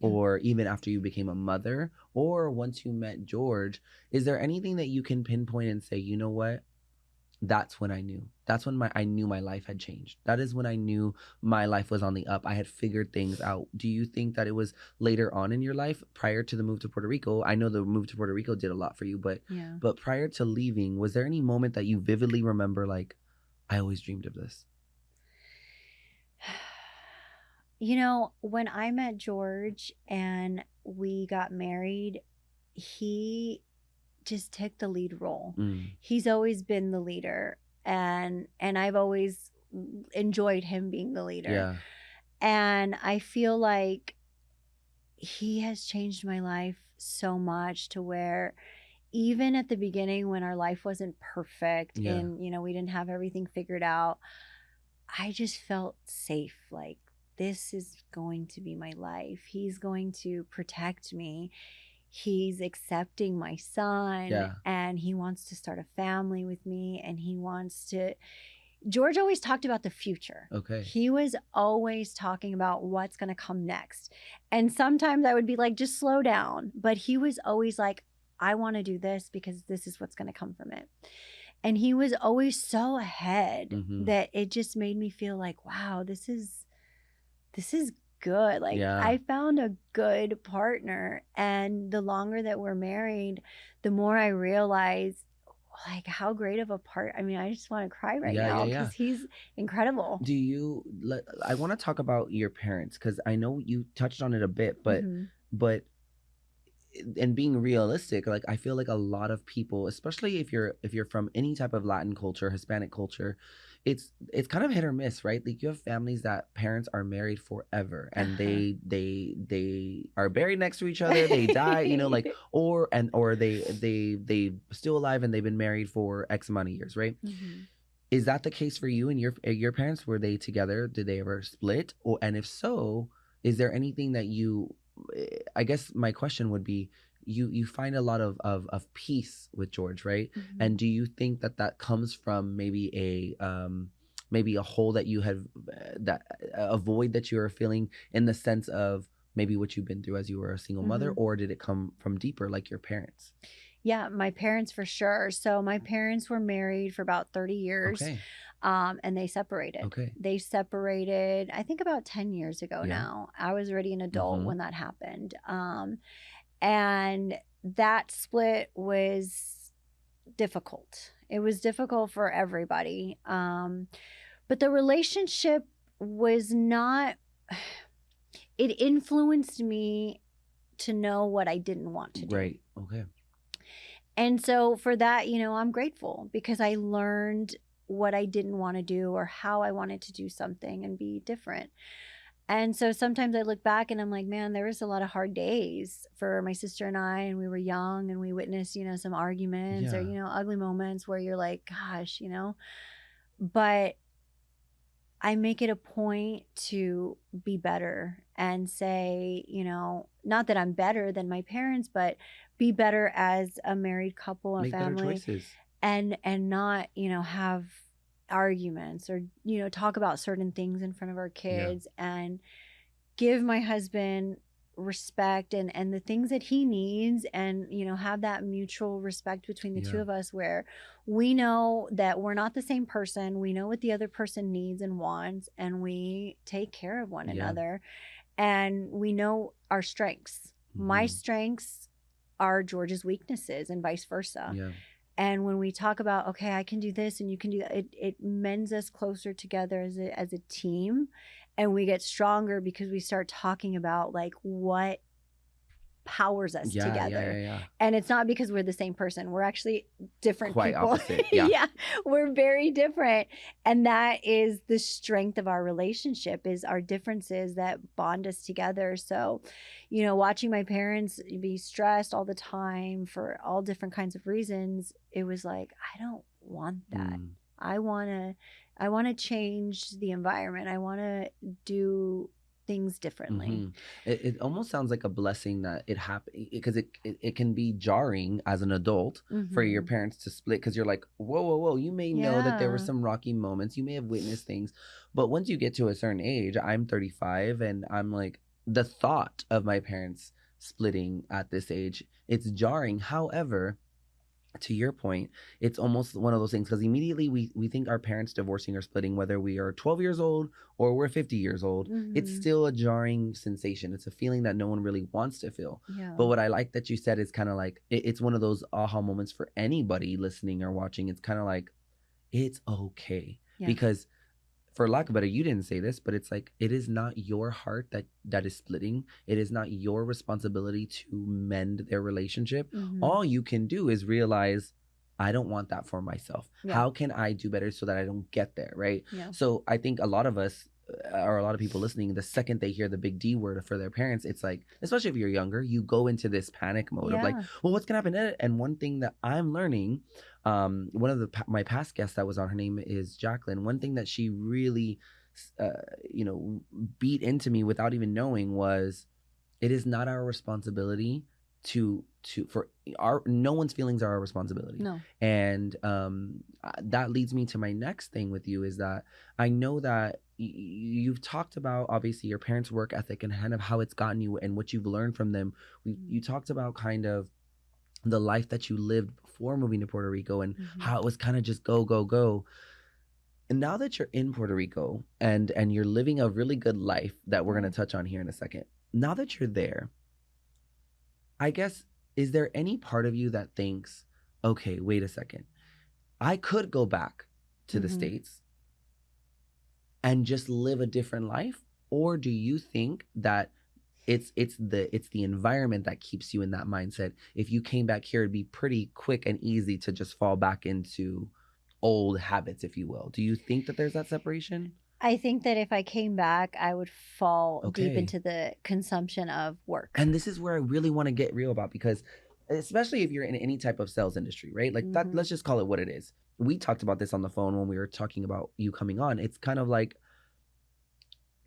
Speaker 1: or even after you became a mother, or once you met George, is there anything that you can pinpoint and say, you know what? That's when I knew. That's when I knew my life had changed. That is when I knew my life was on the up. I had figured things out. Do you think that it was later on in your life, prior to the move to Puerto Rico? I know the move to Puerto Rico did a lot for you, but prior to leaving, was there any moment that you vividly remember, like, I always dreamed of this?
Speaker 2: When I met George and we got married, he just took the lead role. He's always been the leader, and I've always enjoyed him being the leader. And I feel like he has changed my life so much, to where even at the beginning when our life wasn't perfect and we didn't have everything figured out, I just felt safe. Like this is going to be my life. He's going to protect me. He's accepting my son, and he wants to start a family with me, and he wants to. George always talked about the future.
Speaker 1: Okay.
Speaker 2: He was always talking about what's going to come next. And sometimes I would be like, just slow down. But he was always like, I want to do this because this is what's going to come from it. And he was always so ahead that it just made me feel like, wow, this is good. Like I found a good partner. And the longer that we're married, the more I realize like how great of a part. I mean, I just want to cry right now because he's incredible.
Speaker 1: I want to talk about your parents, because I know you touched on it a bit, but and being realistic, like I feel like a lot of people, especially if you're from any type of Latin culture, Hispanic culture, it's kind of hit or miss, right? Like you have families that parents are married forever, and they are buried next to each other, they die, you know, like or they still alive and they've been married for X amount of years, right? Is that the case for you and your parents? Were they together? Did they ever split? And if so, is there anything that I guess my question would be, you find a lot of peace with George, right? And do you think that comes from maybe a hole that you have, a void that you are feeling in the sense of maybe what you've been through as you were a single mother, or did it come from deeper, like your parents?
Speaker 2: Yeah, my parents for sure. So my parents were married for about 30 years.
Speaker 1: Okay.
Speaker 2: And they separated.
Speaker 1: Okay.
Speaker 2: They separated, I think about 10 years ago now. I was already an adult when that happened. And that split was difficult. It was difficult for everybody. But the relationship was not, it influenced me to know what I didn't want to do.
Speaker 1: Right. Okay.
Speaker 2: And so for that, you know, I'm grateful because I learned what I didn't want to do or how I wanted to do something and be different. And so sometimes I look back and I'm like, man, there was a lot of hard days for my sister and I, and we were young and we witnessed, you know, some arguments or, you know, ugly moments where you're like, gosh, you know, but I make it a point to be better and say, you know, not that I'm better than my parents, but be better as a married couple, a family,
Speaker 1: better choices.
Speaker 2: and not, you know, have arguments or, you know, talk about certain things in front of our kids and give my husband respect and the things that he needs, and, you know, have that mutual respect between the two of us where we know that we're not the same person. We know what the other person needs and wants, and we take care of one another, and we know our strengths. My strengths are George's weaknesses and vice versa. And when we talk about, okay, I can do this and you can do that, it mends us closer together as a team. And we get stronger because we start talking about like what powers us together. And it's not because we're the same person. We're actually different
Speaker 1: Quite
Speaker 2: people.
Speaker 1: Opposite.
Speaker 2: We're very different. And that is the strength of our relationship, is our differences that bond us together. So, you know, watching my parents be stressed all the time for all different kinds of reasons, it was like, I don't want that. I want to change the environment. I want to do things differently.
Speaker 1: It almost sounds like a blessing that it happened, because it can be jarring as an adult for your parents to split, because you're like, whoa, you may know that there were some rocky moments, you may have witnessed things, but once you get to a certain age, I'm 35, and I'm like, the thought of my parents splitting at this age, it's jarring. However, to your point, it's almost one of those things, because immediately we think our parents divorcing or splitting, whether we are 12 years old or we're 50 years old, it's still a jarring sensation. It's a feeling that no one really wants to feel. But what I like that you said is kind of like, it's one of those aha moments for anybody listening or watching. It's kind of like, it's okay. Because for lack of better, you didn't say this, but it's like, it is not your heart that is splitting. It is not your responsibility to mend their relationship. All you can do is realize, I don't want that for myself. How can I do better so that I don't get there, right? So I think a lot of us, or a lot of people listening, the second they hear the big D word for their parents, it's like, especially if you're younger, you go into this panic mode of like, well, what's gonna happen? And one thing that I'm learning, one of my past guests that was on, her name is Jacqueline. One thing that she really you know, beat into me without even knowing was, it is not our responsibility to for our, no one's feelings are our responsibility.
Speaker 2: No.
Speaker 1: And that leads me to my next thing with you, is that I know that you've talked about obviously your parents' work ethic and kind of how it's gotten you and what you've learned from them. You talked about kind of the life that you lived before moving to Puerto Rico and how it was kind of just go, go, go. And now that you're in Puerto Rico and you're living a really good life that we're going to touch on here in a second, now that you're there, I guess, is there any part of you that thinks, okay, wait a second, I could go back to the States and just live a different life? Or do you think that it's the environment that keeps you in that mindset? If you came back here, it'd be pretty quick and easy to just fall back into old habits, if you will. Do you think that there's that separation?
Speaker 2: I think that if I came back, I would fall deep into the consumption of work.
Speaker 1: And this is where I really want to get real about, because especially if you're in any type of sales industry, right? Like that, let's just call it what it is. We talked about this on the phone when we were talking about you coming on. It's kind of like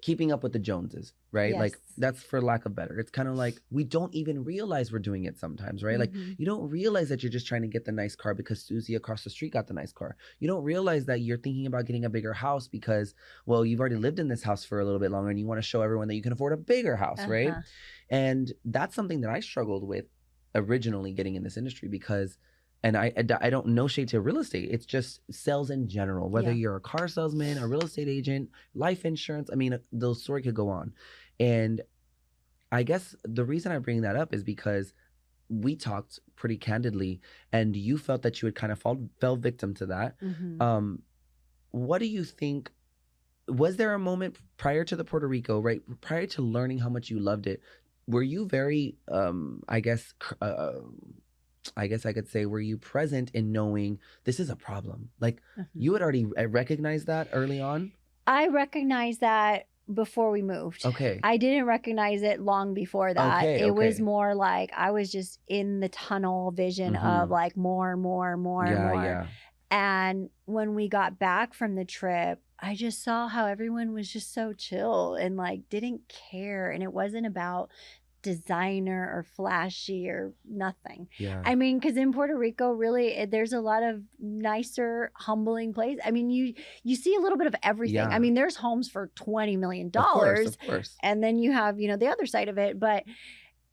Speaker 1: keeping up with the Joneses, right?
Speaker 2: Yes.
Speaker 1: Like, that's for lack of better. It's kind of like we don't even realize we're doing it sometimes, right? Like, you don't realize that you're just trying to get the nice car because Susie across the street got the nice car. You don't realize that you're thinking about getting a bigger house because, well, you've already lived in this house for a little bit longer and you want to show everyone that you can afford a bigger house, right? And that's something that I struggled with originally getting in this industry, because and I don't, no shade to real estate. It's just sales in general, whether you're a car salesman, a real estate agent, life insurance. I mean, the story could go on. And I guess the reason I bring that up is because we talked pretty candidly and you felt that you had kind of fell victim to that. What do you think? Was there a moment prior to the Puerto Rico, right? Prior to learning how much you loved it, were you very, I guess I could say, were you present in knowing this is a problem? Like you had already recognized that early on?
Speaker 2: I recognized that before we moved.
Speaker 1: Okay.
Speaker 2: I didn't recognize it long before that. It was more like I was just in the tunnel vision of like more.
Speaker 1: Yeah.
Speaker 2: And when we got back from the trip, I just saw how everyone was just so chill and like didn't care. And it wasn't about designer or flashy or nothing.
Speaker 1: Yeah.
Speaker 2: I mean, because in Puerto Rico, really, there's a lot of nicer, humbling places. I mean, you see a little bit of everything.
Speaker 1: Yeah.
Speaker 2: I mean, there's homes for $20 million.
Speaker 1: Of course.
Speaker 2: And then you have, you know, the other side of it. But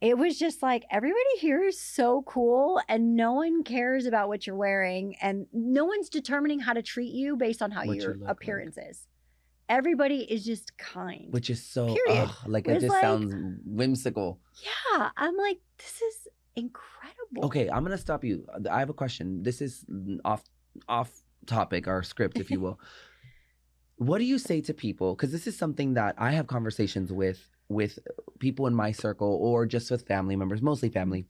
Speaker 2: it was just like, everybody here is so cool and no one cares about what you're wearing. And no one's determining how to treat you based on how your appearance is. Everybody is just kind.
Speaker 1: Which is so, like,
Speaker 2: it
Speaker 1: just
Speaker 2: like,
Speaker 1: sounds whimsical.
Speaker 2: Yeah. I'm like, this is incredible.
Speaker 1: Okay, I'm going to stop you. I have a question. This is off topic, our script, if you will. What do you say to people? Because this is something that I have conversations with people in my circle or just with family members, mostly family.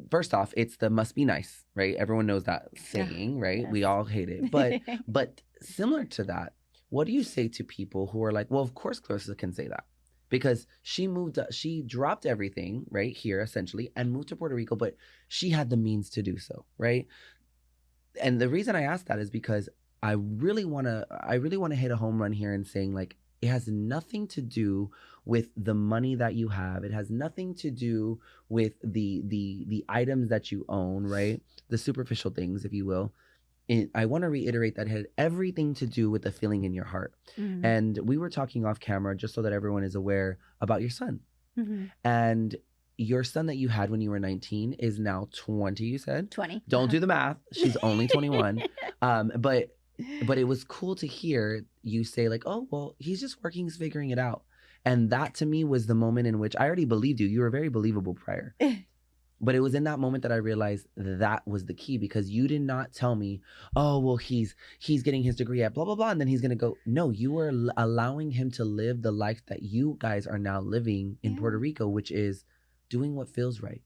Speaker 1: First off, it's the must be nice, right? Everyone knows that saying, right? Yes. We all hate it. But similar to that, what do you say to people who are like, well, of course Clarissa can say that because she dropped everything right here essentially and moved to Puerto Rico, but she had the means to do so, right? And the reason I ask that is because I really want to hit a home run here and saying like, it has nothing to do with the money that you have. It has nothing to do with the items that you own, right? The superficial things, if you will. I want to reiterate that it had everything to do with the feeling in your heart. Mm-hmm. And we were talking off camera just so that everyone is aware about your son. Mm-hmm. And your son that you had when you were 19 is now 20, you said?
Speaker 2: 20.
Speaker 1: Don't do the math. She's only 21. But it was cool to hear you say like, oh, well, he's just working, he's figuring it out. And that to me was the moment in which I already believed you. You were very believable prior. But it was in that moment that I realized that was the key because you did not tell me, oh, well, he's getting his degree at blah, blah, blah, and then he's going to go. No, you were allowing him to live the life that you guys are now living in Puerto Rico, which is doing what feels right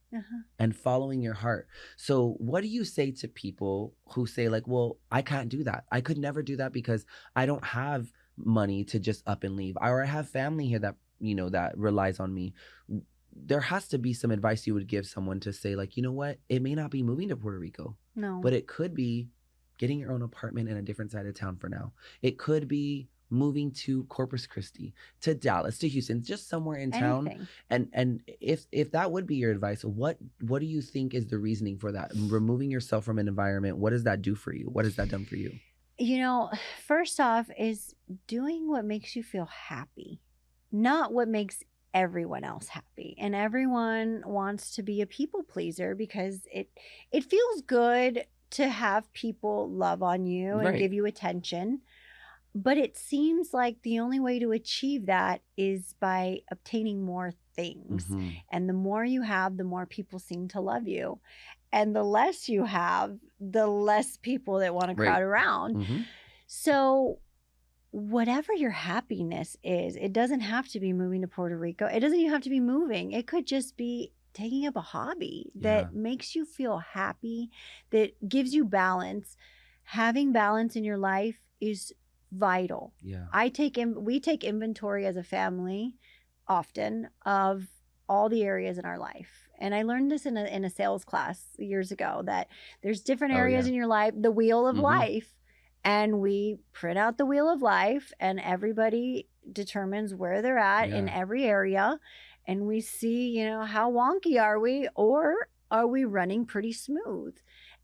Speaker 1: and following your heart. So what do you say to people who say like, well, I can't do that. I could never do that because I don't have money to just up and leave. Or I have family here that, you know, that relies on me. There has to be some advice you would give someone to say like, you know what, it may not be moving to Puerto Rico.
Speaker 2: No.
Speaker 1: But it could be getting your own apartment in a different side of town for now. It could be moving to Corpus Christi, to Dallas, to Houston, just somewhere in town. And if that would be your advice, what do you think is the reasoning for that? Removing yourself from an environment, what does that do for you? What has that done for you?
Speaker 2: You know, first off is doing what makes you feel happy, not what makes everyone else happy. And everyone wants to be a people pleaser because it feels good to have people love on you and give you attention. But it seems like the only way to achieve that is by obtaining more things. And the more you have, the more people seem to love you. And the less you have, the less people that want to crowd around. So whatever your happiness is, it doesn't have to be moving to Puerto Rico. It doesn't even have to be moving. It could just be taking up a hobby that makes you feel happy, that gives you balance. Having balance in your life is vital. We take inventory as a family often of all the areas in our life. And I learned this in a sales class years ago, that there's different areas in your life, the wheel of life. And we print out the wheel of life, and everybody determines where they're at in every area. And we see, you know, how wonky are we, or are we running pretty smooth?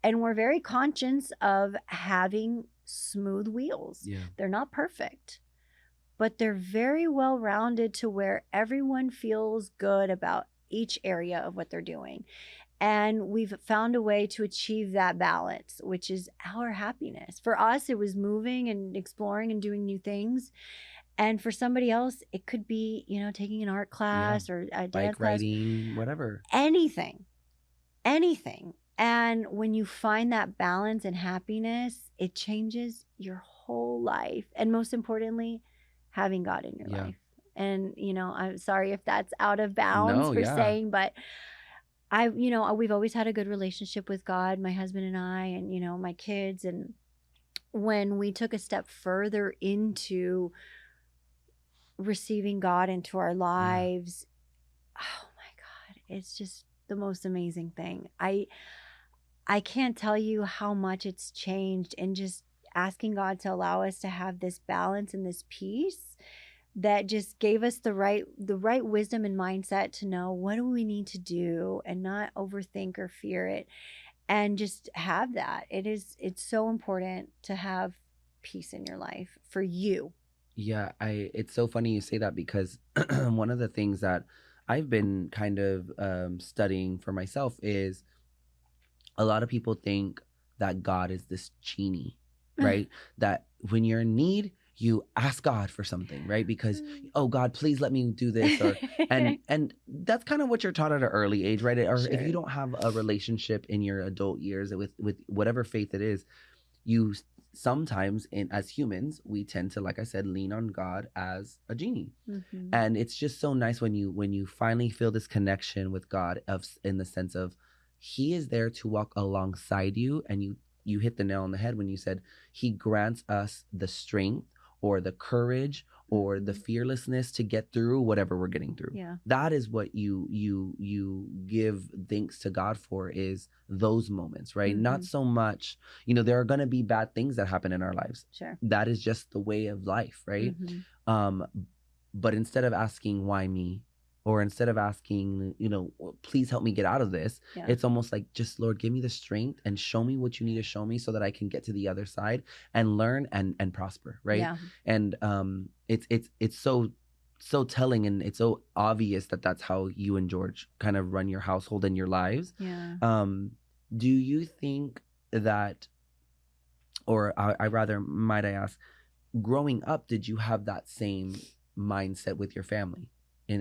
Speaker 2: And we're very conscious of having smooth wheels. They're not perfect, but they're very well rounded to where everyone feels good about each area of what they're doing. And we've found a way to achieve that balance, which is our happiness. For us, it was moving and exploring and doing new things. And for somebody else, it could be, you know, taking an art class or a dance class.
Speaker 1: Bike riding, whatever.
Speaker 2: Anything. And when you find that balance and happiness, it changes your whole life. And most importantly, having God in your life. And, you know, I'm sorry if that's out of bounds saying, but we've always had a good relationship with God, my husband and I, and, you know, my kids. And when we took a step further into receiving God into our lives, oh my God, it's just the most amazing thing. I can't tell you how much it's changed, and just asking God to allow us to have this balance and this peace that just gave us the right wisdom and mindset to know what do we need to do and not overthink or fear it, and just have that. It's so important to have peace in your life for you.
Speaker 1: Yeah, it's so funny you say that, because one of the things that I've been kind of studying for myself is a lot of people think that God is this genie, right? That when you're in need, you ask God for something, right? Because, oh God, please let me do this. Or and that's kind of what you're taught at an early age, right? Or if you don't have a relationship in your adult years with whatever faith it is, you sometimes, as humans, we tend to, like I said, lean on God as a genie. And it's just so nice when you finally feel this connection with God in the sense of He is there to walk alongside you. And you hit the nail on the head when you said He grants us the strength or the courage or the fearlessness to get through whatever we're getting through. That is what you give thanks to God for, is those moments, right? Not so much, you know, there are going to be bad things that happen in our lives. That is just the way of life, right? But instead of asking, why me? Or instead of asking, you know, please help me get out of this, it's almost like, just Lord, give me the strength and show me what you need to show me so that I can get to the other side and learn and prosper, right? And it's so telling, and it's so obvious that that's how you and George kind of run your household and your lives. Do you think that, or I rather, might I ask, growing up, did you have that same mindset with your family?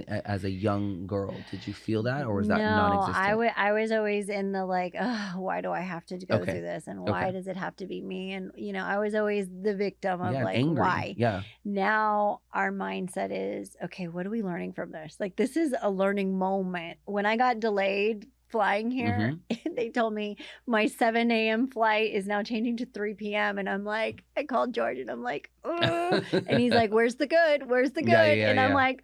Speaker 1: As a young girl, did you feel that, or was that non-existent?
Speaker 2: No, I was always in the like, why do I have to go through this, and why does it have to be me? And, you know, I was always the victim of like, angry. Why? Now our mindset is, okay, what are we learning from this? Like, this is a learning moment. When I got delayed flying here, they told me my 7 a.m. flight is now changing to 3 p.m. And I'm like, I called George and I'm like, and he's like, where's the good? And I'm like,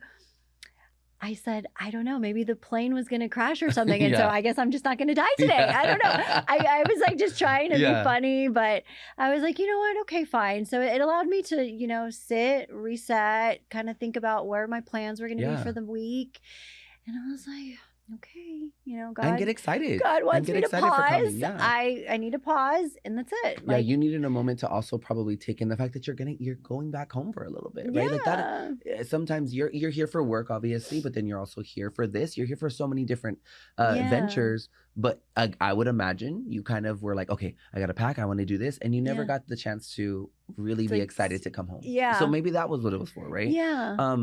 Speaker 2: I said, I don't know, maybe the plane was going to crash or something. And so I guess I'm just not going to die today. I don't know. I was like just trying to be funny, but I was like, you know what? Okay, fine. So it allowed me to, you know, sit, reset, kind of think about where my plans were going to be for the week. And I was like, okay, you know, God.
Speaker 1: And get excited.
Speaker 2: God wants me to pause. I need to pause, and that's it.
Speaker 1: Yeah, you needed a moment to also probably take in the fact that you're going back home for a little bit, right? Like that. Sometimes you're here for work, obviously, but then you're also here for this. You're here for so many different ventures. But I would imagine you kind of were like, okay, I got to pack. I want to do this, and you never got the chance to really be excited to come home. Yeah. So maybe that was what it was for, right?
Speaker 2: Yeah.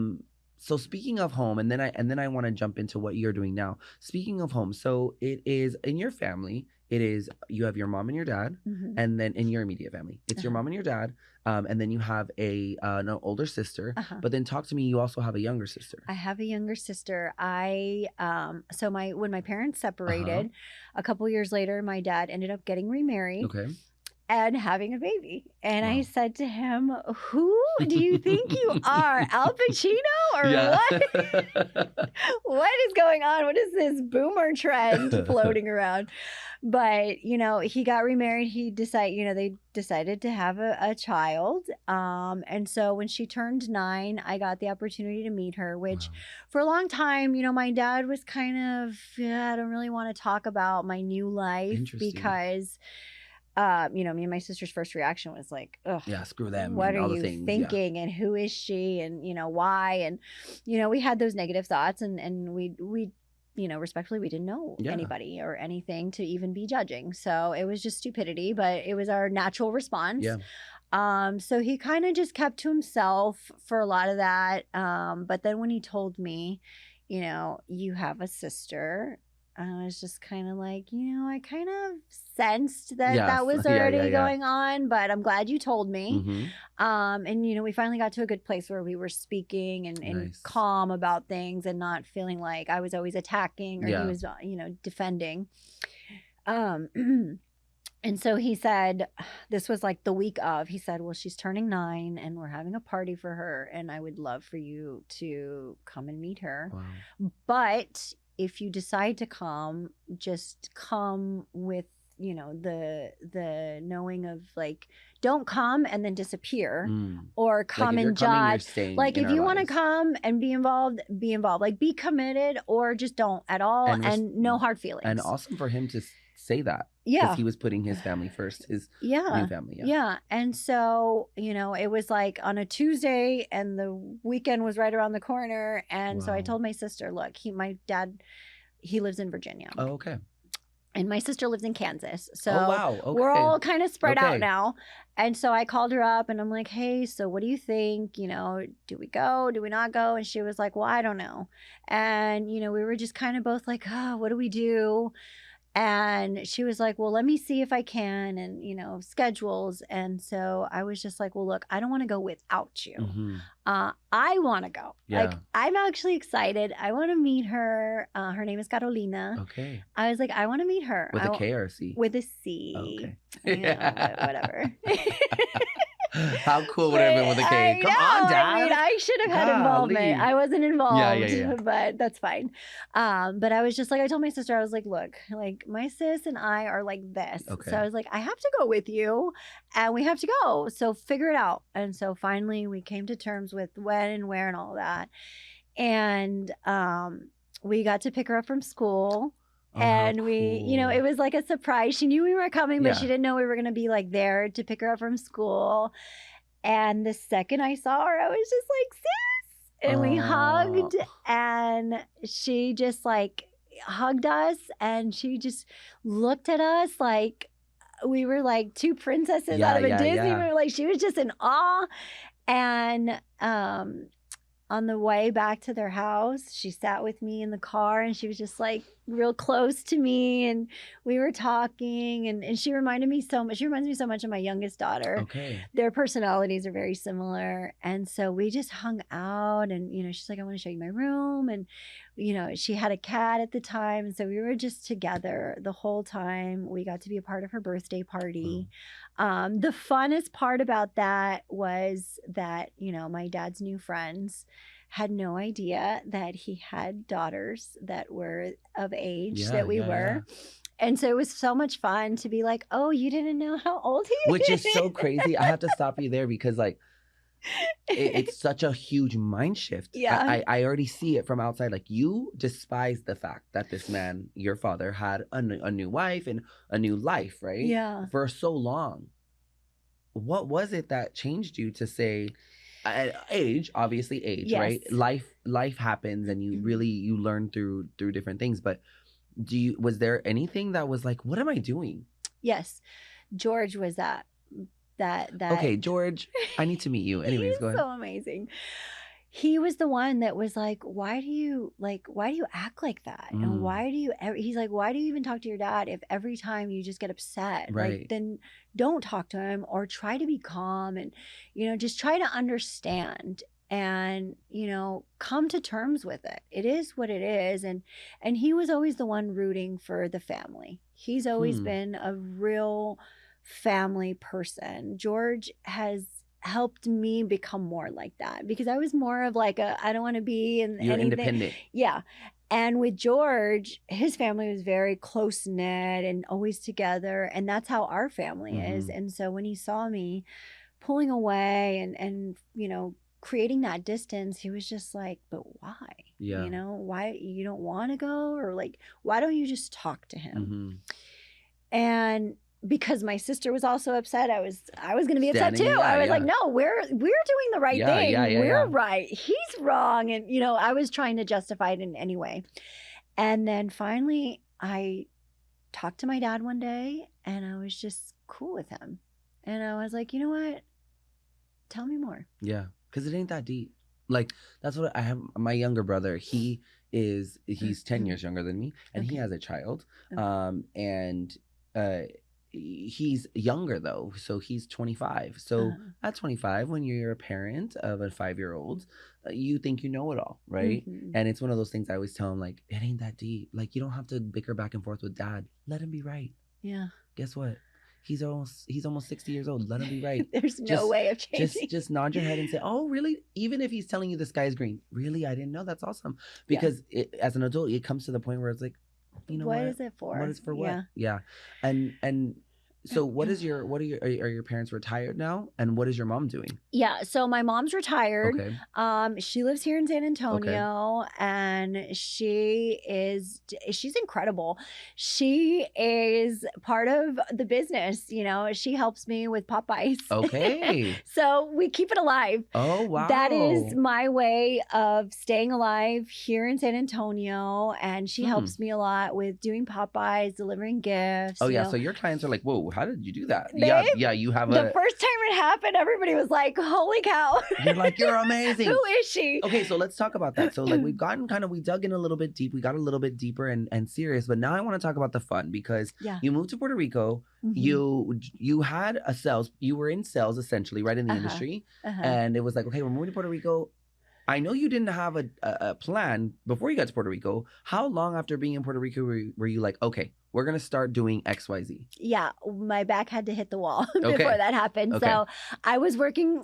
Speaker 1: So speaking of home, and then I want to jump into what you're doing now. Speaking of home, so it is in your family. It is you have your mom and your dad, and then in your immediate family, it's your mom and your dad, and then you have an older sister. But then talk to me. You also have a younger sister.
Speaker 2: I have a younger sister. When my parents separated, a couple years later, my dad ended up getting remarried.
Speaker 1: Okay.
Speaker 2: And having a baby. And I said to him, who do you think you are? Al Pacino or what? What is going on? What is this boomer trend floating around? But, you know, he got remarried. They decided to have a child. And so when she turned 9, I got the opportunity to meet her, which for a long time, you know, my dad was kind of, I don't really want to talk about my new life because you know, me and my sister's first reaction was like, ugh,
Speaker 1: screw them.
Speaker 2: What
Speaker 1: and
Speaker 2: are you thinking? And who is she? And, you know, why? And, you know, we had those negative thoughts and we, you know, respectfully, we didn't know anybody or anything to even be judging. So it was just stupidity, but it was our natural response. Yeah. So he kind of just kept to himself for a lot of that. But then when he told me, you know, you have a sister, I was just kind of like, you know, I kind of sensed that was already going on, but I'm glad you told me. And, you know, we finally got to a good place where we were speaking and calm about things and not feeling like I was always attacking or he was, you know, defending. And so he said, this was like the week of, he said, well, she's turning 9 and we're having a party for her. And I would love for you to come and meet her. Wow. But if you decide to come, just come with, you know, the knowing of like, don't come and then disappear or come and judge. Like if you want to come and be involved, like be committed or just don't at all and no hard feelings.
Speaker 1: And awesome for him to say that. Yeah. Because he was putting his family first, his new family.
Speaker 2: Yeah. And so, you know, it was like on a Tuesday and the weekend was right around the corner. And so I told my sister, look, my dad, he lives in Virginia.
Speaker 1: Oh, okay.
Speaker 2: And my sister lives in Kansas. So we're all kind of spread out now. And so I called her up and I'm like, hey, so what do you think? You know, do we go? Do we not go? And she was like, well, I don't know. And, you know, we were just kind of both like, oh, what do we do? And she was like, well, let me see if I can, and, you know, schedules. And so I was just like, well, look, I don't want to go without you. I want to go. Yeah. Like, I'm actually excited. I want to meet her. Her name is Carolina.
Speaker 1: Okay.
Speaker 2: I was like, I want to meet her.
Speaker 1: With a K or a C?
Speaker 2: With a C.
Speaker 1: Oh, okay.
Speaker 2: Whatever.
Speaker 1: How cool would it have been with a K? Come on, Dad.
Speaker 2: I mean, I should have had involvement. I wasn't involved, but that's fine. But I was just like, I told my sister, I was like, look, like my sis and I are like this. Okay. So I was like, I have to go with you and we have to go. So figure it out. And so finally we came to terms with when and where and all that. And we got to pick her up from school. And we, you know, it was like a surprise. She knew we were coming, but she didn't know we were going to be like there to pick her up from school. And the second I saw her, I was just like, sis. And we hugged and she just like hugged us and she just looked at us like we were like two princesses out of a Disney movie. Like she was just in awe. And, on the way back to their house, she sat with me in the car and she was just like real close to me and we were talking and she reminded me so much. She reminds me so much of my youngest daughter.
Speaker 1: Okay.
Speaker 2: Their personalities are very similar. And so we just hung out and, you know, she's like, I want to show you my room. And, you know, she had a cat at the time. And so we were just together the whole time. We got to be a part of her birthday party. The funnest part about that was that, you know, my dad's new friends had no idea that he had daughters that were of age that we were. Yeah. And so it was so much fun to be like, oh, you didn't know how old he is?
Speaker 1: Which is so crazy. I have to stop you there because like, it's such a huge mind shift.
Speaker 2: Yeah.
Speaker 1: I already see it from outside. Like, you despise the fact that this man, your father, had a new wife and a new life, right?
Speaker 2: Yeah.
Speaker 1: For so long. What was it that changed you to say, age, obviously age, yes. right? Life happens and you really, you learn through different things. But was there anything that was like, what am I doing?
Speaker 2: Yes. George was that.
Speaker 1: Okay, George, I need to meet you. Anyways, go ahead.
Speaker 2: So amazing. He was the one that was like, why do you act like that? And why do you, he's like, why do you even talk to your dad if every time you just get upset?
Speaker 1: Right.
Speaker 2: Like, then don't talk to him, or try to be calm and, just try to understand and, come to terms with it. It is what it is. And he was always the one rooting for the family. He's always been a real family person. George has helped me become more like that, because I was more of like I don't want to be in
Speaker 1: You're
Speaker 2: anything.
Speaker 1: Independent.
Speaker 2: Yeah. And with George, his family was very close knit and always together, and that's how our family is. And so when he saw me pulling away and creating that distance, he was just like, but why?
Speaker 1: Yeah.
Speaker 2: Why you don't want to go, or like, why don't you just talk to him? And because my sister was also upset, I was going to be upset too. I was like, no, we're doing the right thing. We're right. He's wrong. And, I was trying to justify it in any way. And then finally I talked to my dad one day and I was just cool with him. And I was like, you know what? Tell me more.
Speaker 1: Yeah. Because it ain't that deep. Like, that's what I have. My younger brother, he's 10 years younger than me, and he has a child. He's younger though, so he's 25. So at 25, when you're a parent of a 5-year-old, you think you know it all, right? And it's one of those things I always tell him, like, it ain't that deep. Like, you don't have to bicker back and forth with dad. Let him be right.
Speaker 2: Yeah.
Speaker 1: Guess what? He's almost 60 years old. Let him be right.
Speaker 2: There's no way of changing.
Speaker 1: Just nod your head and say, oh, really? Even if he's telling you the sky's green, really? I didn't know. That's awesome. Because as an adult, it comes to the point where it's like, what
Speaker 2: is it for?
Speaker 1: What is for what? Yeah. And so are your parents retired now? And what is your mom doing?
Speaker 2: Yeah. So my mom's retired. Okay. She lives here in San Antonio, and she's incredible. She is part of the business. She helps me with Popeyes. Okay. So we keep it alive.
Speaker 1: Oh, wow.
Speaker 2: That is my way of staying alive here in San Antonio. And she helps me a lot with doing Popeyes, delivering gifts.
Speaker 1: Oh, yeah. So your clients are like, whoa, how did you do that?
Speaker 2: Babe,
Speaker 1: yeah, you have
Speaker 2: the first time it happened, everybody was like, holy cow.
Speaker 1: You're like, you're amazing.
Speaker 2: Who is she?
Speaker 1: Okay, so let's talk about that. So like we dug in a little bit deep. We got a little bit deeper and serious, but now I want to talk about the fun, because you moved to Puerto Rico. You had you were in sales essentially, right, in the industry. And it was like, okay, we're moving to Puerto Rico. I know you didn't have a plan before you got to Puerto Rico. How long after being in Puerto Rico were you like, okay, we're going to start doing XYZ?
Speaker 2: Yeah, my back had to hit the wall before that happened. Okay. So I was working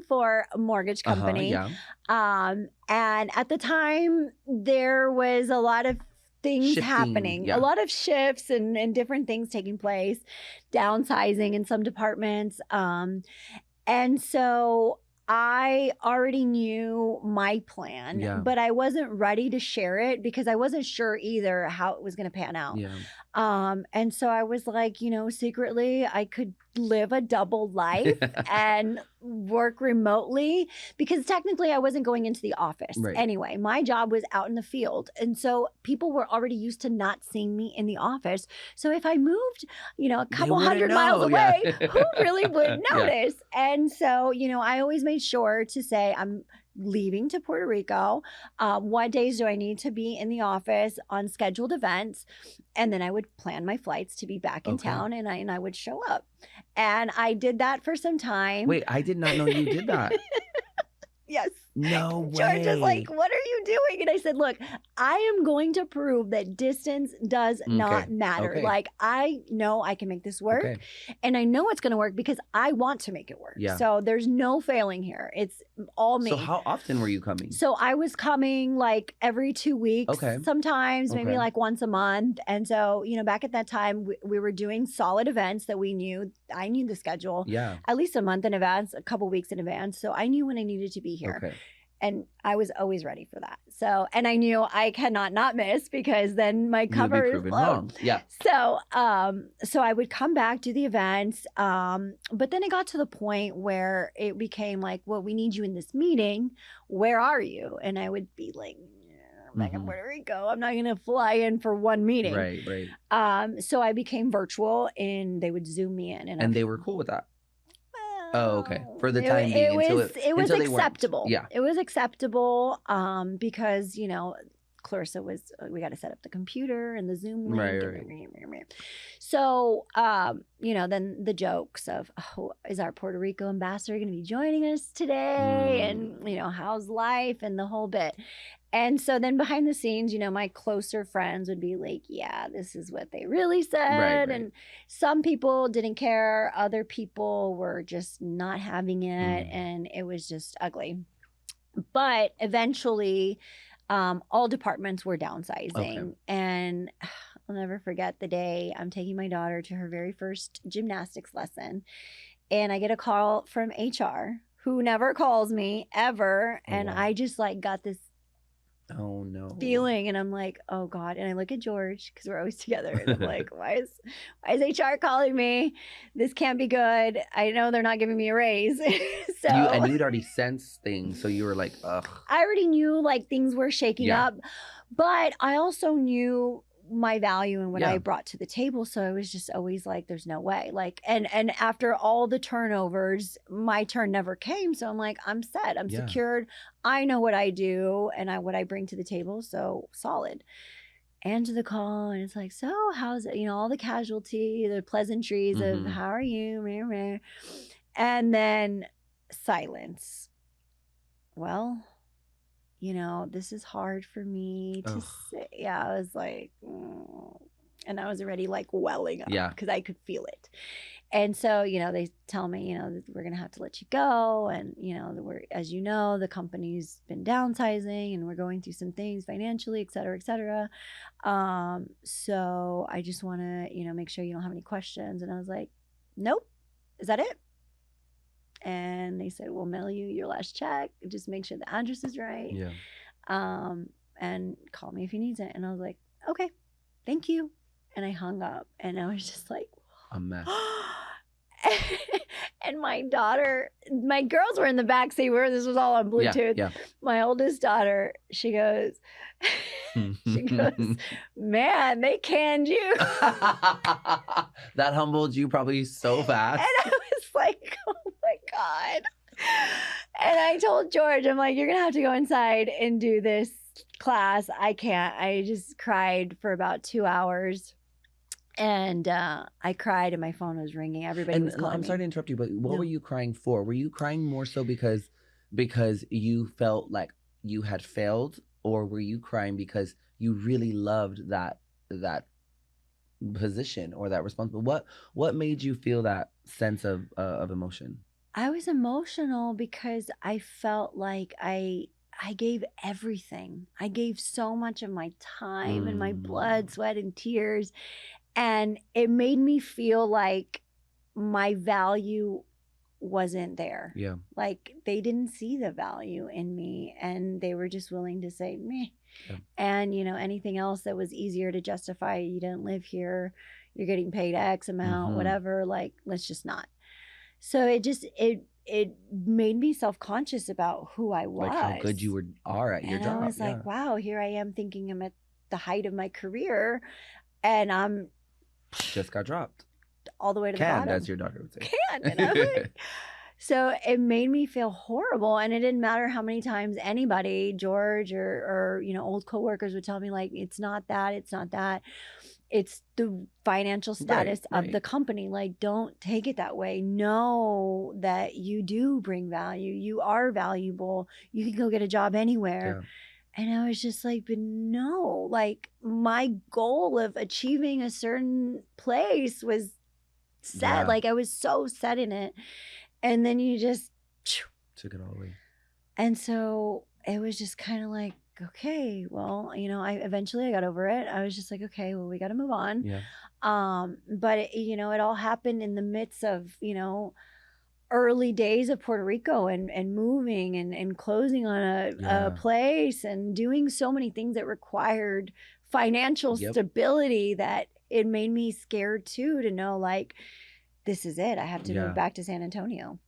Speaker 2: for a mortgage company. And at the time, there was a lot of things happening, a lot of shifts and different things taking place, downsizing in some departments. And so I already knew my plan, but I wasn't ready to share it because I wasn't sure either how it was going to pan out. And so I was like, secretly I could live a double life and work remotely, because technically I wasn't going into the office. Anyway, my job was out in the field. And so people were already used to not seeing me in the office. So if I moved, a couple hundred miles away, who really would notice? And so, I always made sure to say, I'm leaving to Puerto Rico. What days do I need to be in the office on scheduled events? And then I would plan my flights to be back in town, and I would show up. And I did that for some time.
Speaker 1: Wait, I did not know you did that.
Speaker 2: Yes.
Speaker 1: No way.
Speaker 2: George is like, what are you doing? And I said, look, I am going to prove that distance does not matter.
Speaker 1: Okay.
Speaker 2: Like, I know I can make this work.
Speaker 1: Okay.
Speaker 2: And I know it's going to work because I want to make it work.
Speaker 1: Yeah.
Speaker 2: So there's no failing here. It's all me.
Speaker 1: So how often were you coming?
Speaker 2: So I was coming like every 2 weeks, sometimes maybe like once a month. And so, you know, back at that time, we were doing solid events that we knew. I knew the schedule at least a month in advance, a couple weeks in advance. So I knew when I needed to be here. Okay. And I was always ready for that. So, and I knew I cannot not miss because then my cover is wrong.
Speaker 1: Yeah.
Speaker 2: So, so I would come back, do the events. But then it got to the point where it became like, well, we need you in this meeting. Where are you? And I would be like, I'm back in Puerto Rico. I'm not going to fly in for one meeting.
Speaker 1: Right.
Speaker 2: So I became virtual and they would Zoom me in.
Speaker 1: And they were cool with that. Oh, okay. For the time being,
Speaker 2: it was acceptable. Yeah, it was acceptable. Because you know, Clarissa was. We got to set up the computer and the Zoom link. Right. So, you know, then the jokes of, oh, is our Puerto Rico ambassador going to be joining us today? And you know, how's life and the whole bit. And so then behind the scenes, you know, my closer friends would be like, yeah, this is what they really said. Right. And some people didn't care. Other people were just not having it. And it was just ugly. But eventually, all departments were downsizing. Okay. And I'll never forget the day I'm taking my daughter to her very first gymnastics lesson. And I get a call from HR who never calls me ever. And I just like got this feeling, and I'm like, oh God. And I look at George because we're always together, and I'm like, why is HR calling me? This can't be good. I know they're not giving me a raise.
Speaker 1: And you'd already sensed things, so you were like, ugh.
Speaker 2: I already knew like things were shaking up, but I also knew my value and what I brought to the table. So I was just always like, there's no way. Like, and after all the turnovers, my turn never came. So I'm like, I'm set. I'm secured. I know what I do and what I bring to the table. So solid. Answer the call, and it's like, so how's it? You know, all the casualty, the pleasantries of how are you? And then silence. Well, you know, this is hard for me to say. Yeah, I was like, and I was already like welling up because I could feel it. And so, you know, they tell me, you know, we're going to have to let you go. And, you know, as you know, the company's been downsizing and we're going through some things financially, et cetera, et cetera. So I just want to, you know, make sure you don't have any questions. And I was like, nope. Is that it? And they said, we'll mail you your last check. Just make sure the address is right. Yeah. And call me if you need it. And I was like, okay, thank you. And I hung up. And I was just like,
Speaker 1: a mess.
Speaker 2: And my daughter, my girls were in the backseat where this was all on Bluetooth. Yeah. My oldest daughter, she goes, man, they canned you.
Speaker 1: That humbled you probably so fast.
Speaker 2: And I was like, oh my God. And I told George, I'm like, you're going to have to go inside and do this class. I can't. I just cried for about 2 hours. And I cried and my phone was ringing. Everybody was calling
Speaker 1: I'm sorry to interrupt you, but what were you crying for? Were you crying more so because you felt like you had failed, or were you crying because you really loved that position or that responsibility? What made you feel that sense of emotion?
Speaker 2: I was emotional because I felt like I gave everything. I gave so much of my time and my blood, sweat, and tears. And it made me feel like my value wasn't there. Yeah. Like they didn't see the value in me and they were just willing to say meh. Yeah. And, you know, anything else that was easier to justify, you didn't live here, you're getting paid X amount, whatever, like, let's just not. So it made me self-conscious about who I was.
Speaker 1: Like how good you are at your job.
Speaker 2: And I was like, wow, here I am thinking I'm at the height of my career and I'm
Speaker 1: just got dropped
Speaker 2: all the way to the bottom.
Speaker 1: As your daughter would say.
Speaker 2: And I was like, so it made me feel horrible. And it didn't matter how many times anybody, George or you know, old coworkers would tell me like, it's not that. it's the financial status of the company. Like, don't take it that way. Know that you do bring value. You are valuable. You can go get a job anywhere. Yeah. And I was just like, but no, like my goal of achieving a certain place was set. Yeah. Like I was so set in it. And then you just
Speaker 1: took it all away.
Speaker 2: And so it was just kind of like, okay, well, you know, I eventually got over it. I was just like, okay, well, we got to move on. Yeah. But it, you know, it all happened in the midst of, you know, early days of Puerto Rico and moving and closing on a place and doing so many things that required financial stability that it made me scared too, to know like, this is it. I have to move back to San Antonio.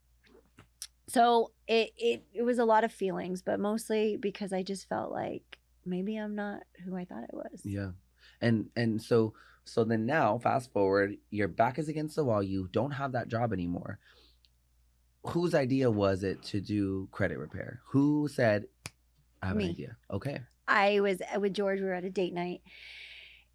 Speaker 2: So it was a lot of feelings, but mostly because I just felt like maybe I'm not who I thought I was.
Speaker 1: Yeah. And so then now, fast forward, your back is against the wall. You don't have that job anymore. Whose idea was it to do credit repair? Who said, I have an idea? Okay.
Speaker 2: I was with George. We were at a date night.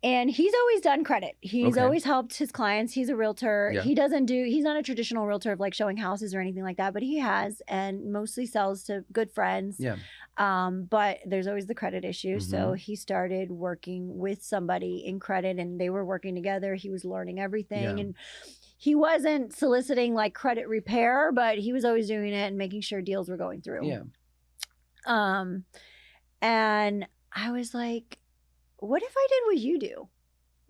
Speaker 2: And he's always done credit. He's always helped his clients. He's a realtor. Yeah. He's not a traditional realtor of like showing houses or anything like that, but he has, and mostly sells to good friends. Yeah. But there's always the credit issue. Mm-hmm. So he started working with somebody in credit and they were working together. He was learning everything. Yeah. And he wasn't soliciting like credit repair, but he was always doing it and making sure deals were going through. Yeah. And I was like, what if I did what you do?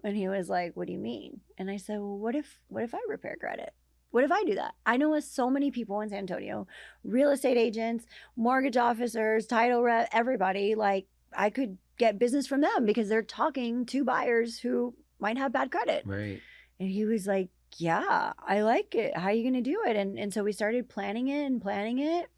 Speaker 2: And he was like, what do you mean? And I said, well, what if I repair credit? What if I do that? I know so many people in San Antonio, real estate agents, mortgage officers, title rep, everybody. Like I could get business from them because they're talking to buyers who might have bad credit. Right. And he was like, yeah, I like it. How are you going to do it? And so we started planning it.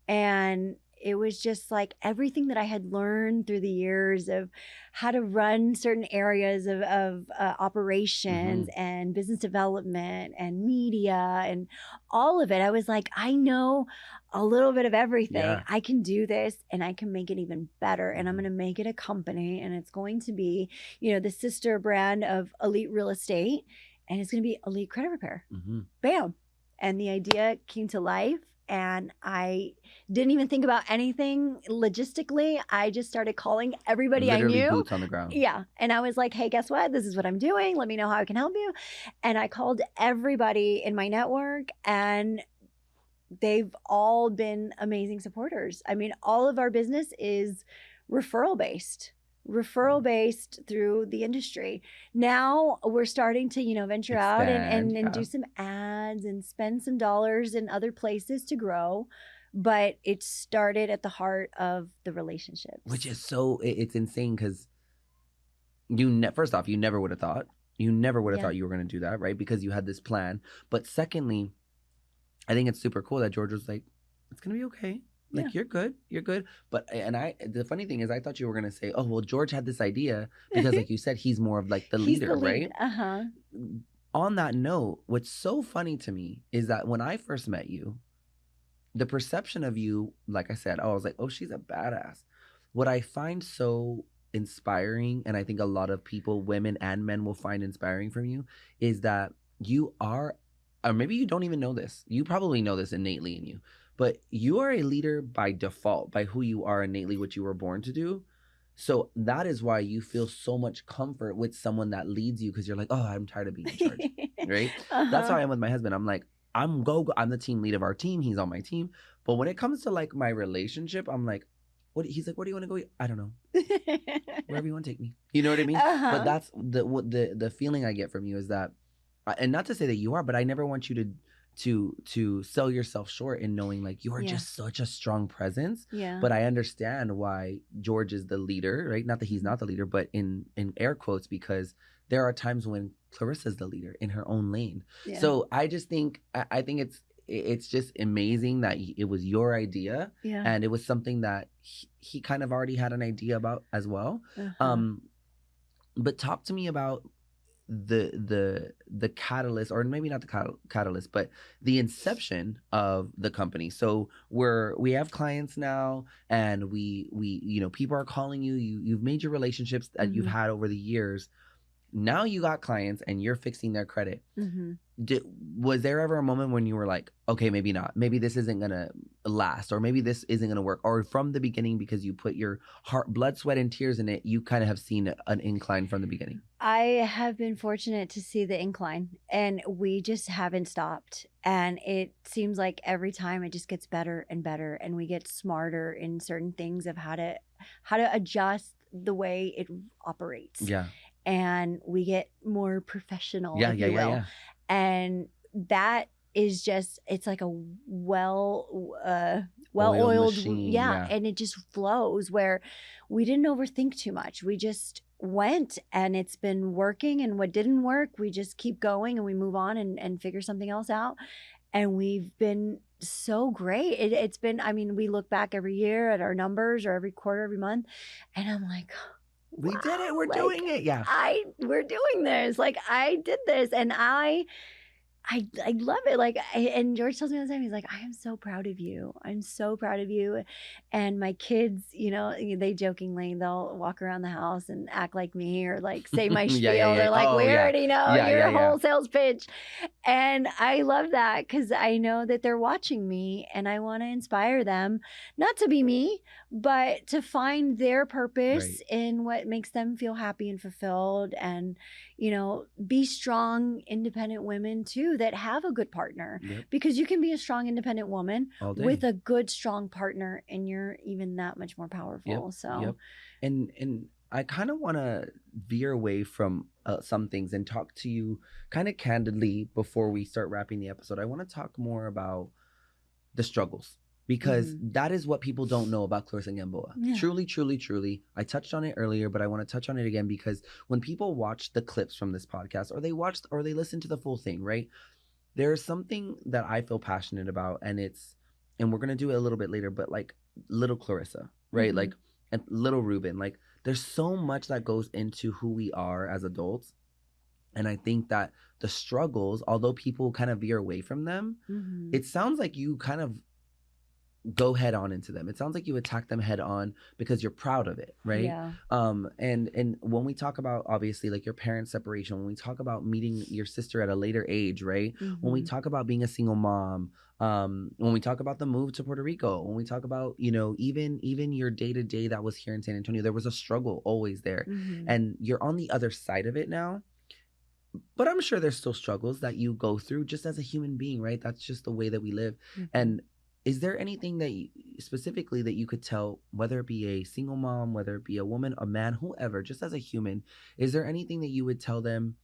Speaker 2: And it was just like everything that I had learned through the years of how to run certain areas of operations and business development and media and all of it. I was like, I know a little bit of everything. Yeah. I can do this and I can make it even better. And I'm going to make it a company and it's going to be, you know, the sister brand of Elite Real Estate and it's going to be Elite Credit Repair. Mm-hmm. Bam. And the idea came to life. And I didn't even think about anything logistically. I just started calling everybody
Speaker 1: Literally
Speaker 2: I knew.
Speaker 1: Boots on the ground.
Speaker 2: Yeah. And I was like, hey, guess what? This is what I'm doing. Let me know how I can help you. And I called everybody in my network and they've all been amazing supporters. I mean, all of our business is referral based through the industry. Now we're starting to, you know, venture out and do some ads and spend some dollars in other places to grow. But it started at the heart of the relationships.
Speaker 1: Which is it's insane because first off, you never would have thought. You never would have thought you were going to do that, right? Because you had this plan. But secondly, I think it's super cool that George was like, it's going to be okay. Like, you're good. But, the funny thing is, I thought you were going to say, oh, well, George had this idea because, like you said, he's more of like the leader, right? Uh-huh. On that note, what's so funny to me is that when I first met you, the perception of you, like I said, I was like, oh, she's a badass. What I find so inspiring, and I think a lot of people, women and men, will find inspiring from you, is that you are, or maybe you don't even know this. You probably know this innately in you. But you are a leader by default, by who you are innately, what you were born to do. So that is why you feel so much comfort with someone that leads you because you're like, oh, I'm tired of being in charge, right? Uh-huh. That's how I am with my husband. I'm like, I'm the team lead of our team. He's on my team. But when it comes to like my relationship, I'm like, he's like, where do you want to go? I don't know. Wherever you want to take me. You know what I mean? Uh-huh. But that's the feeling I get from you is that, and not to say that you are, but I never want you to sell yourself short in knowing like you are just such a strong presence. Yeah. But I understand why George is the leader, right? Not that he's not the leader, but in air quotes, because there are times when Clarissa is the leader in her own lane. Yeah. So I just think, I think it's just amazing that it was your idea. Yeah. And it was something that he kind of already had an idea about as well. Uh-huh. But talk to me about the catalyst, or maybe not the catalyst, but the inception of the company. So we have clients now, and we you know, people are calling you. You've made your relationships that you've had over the years. Now you got clients and you're fixing their credit.
Speaker 2: Mm-hmm.
Speaker 1: Was there ever a moment when you were like, okay, maybe not, maybe this isn't gonna last, or maybe this isn't gonna work, or from the beginning, because you put your heart, blood, sweat, and tears in it, you kind of have seen an incline from the beginning?
Speaker 2: I have been fortunate to see the incline, and we just haven't stopped. And it seems like every time it just gets better and better, and we get smarter in certain things of how to adjust the way it operates.
Speaker 1: Yeah.
Speaker 2: And we get more professional, if you will.
Speaker 1: Yeah.
Speaker 2: And that is just, it's like a well-oiled
Speaker 1: machine,
Speaker 2: and it just flows, where we didn't overthink too much. We just went, and it's been working, and what didn't work, we just keep going, and we move on and figure something else out. And we've been so great. It's been, I mean, we look back every year at our numbers, or every quarter, every month, and I'm like,
Speaker 1: we did it. We're doing it. Yeah.
Speaker 2: We're doing this. Like, I did this, and I love it. Like, and George tells me all the time, he's like, I am so proud of you. I'm so proud of you. And my kids, you know, they jokingly, they'll walk around the house and act like me, or like say my spiel. They're like, we already know your whole sales pitch. And I love that, because I know that they're watching me, and I want to inspire them, not to be me, but to find their purpose in what makes them feel happy and fulfilled, and, you know, be strong, independent women too, that have a good partner. Because you can be a strong, independent woman with a good, strong partner, and you're even that much more powerful.
Speaker 1: And I kind of want to veer away from some things and talk to you kind of candidly before we start wrapping the episode. I want to talk more about the struggles, because that is what people don't know about Clarissa Gamboa. Truly, truly, truly. I touched on it earlier, but I want to touch on it again, because when people watch the clips from this podcast, or they listen to the full thing, right? There's something that I feel passionate about, and we're going to do it a little bit later, but like little Clarissa, right? Like, and little Ruben, like, there's so much that goes into who we are as adults. And I think that the struggles, although people kind of veer away from them, it sounds like you kind of go head on into them. It sounds like you attack them head on because you're proud of it, right?
Speaker 2: Yeah.
Speaker 1: And when we talk about, obviously, like your parents' separation, when we talk about meeting your sister at a later age, right? When we talk about being a single mom, when we talk about the move to Puerto Rico, when we talk about, you know, even your day-to-day that was here in San Antonio, there was a struggle always there. And you're on the other side of it now. But I'm sure there's still struggles that you go through just as a human being, right? That's just the way that we live. And is there anything that specifically that you could tell, whether it be a single mom, whether it be a woman, a man, whoever, just as a human, is there anything that you would tell them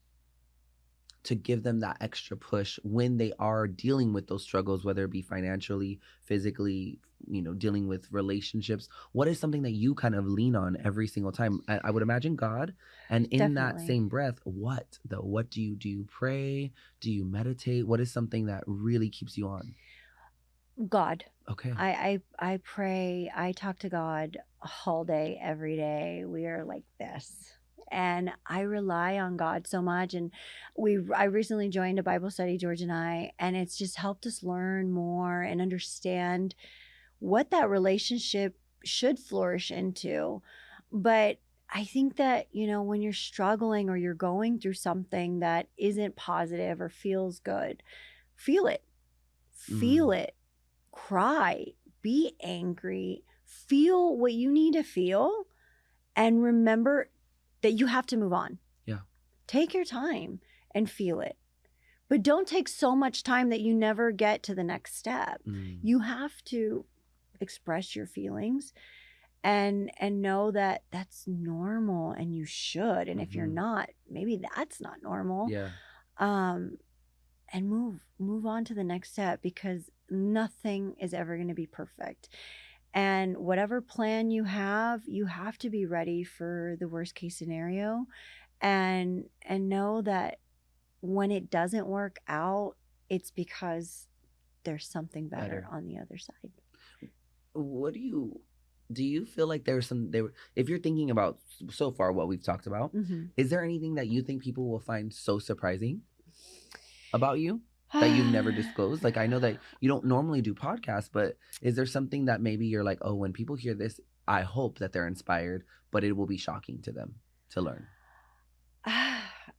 Speaker 1: to give them that extra push when they are dealing with those struggles, whether it be financially, physically, you know, dealing with relationships? What is something that you kind of lean on every single time? I would imagine God. And in that same breath, what though? What do you do? You pray? Do you meditate? What is something that really keeps you on?
Speaker 2: God.
Speaker 1: Okay.
Speaker 2: I pray. I talk to God all day, every day. We are like this. And I rely on God so much. And I recently joined a Bible study, George and I, and it's just helped us learn more and understand what that relationship should flourish into. But I think that, you know, when you're struggling or you're going through something that isn't positive or feels good, feel it. Feel it. Cry. Be angry. Feel what you need to feel. And remember that you have to move on.
Speaker 1: Yeah.
Speaker 2: Take your time and feel it. But don't take so much time that you never get to the next step. You have to express your feelings and know that that's normal, and you should. And if you're not, maybe that's not normal.
Speaker 1: Yeah.
Speaker 2: And move on to the next step, because nothing is ever going to be perfect. And whatever plan you have to be ready for the worst case scenario, and know that when it doesn't work out, it's because there's something better on the other side.
Speaker 1: What do you feel like if you're thinking about so far what we've talked about, is there anything that you think people will find so surprising about you that you've never disclosed? Like, I know that you don't normally do podcasts, but is there something that maybe you're like, oh, when people hear this, I hope that they're inspired, but it will be shocking to them to learn?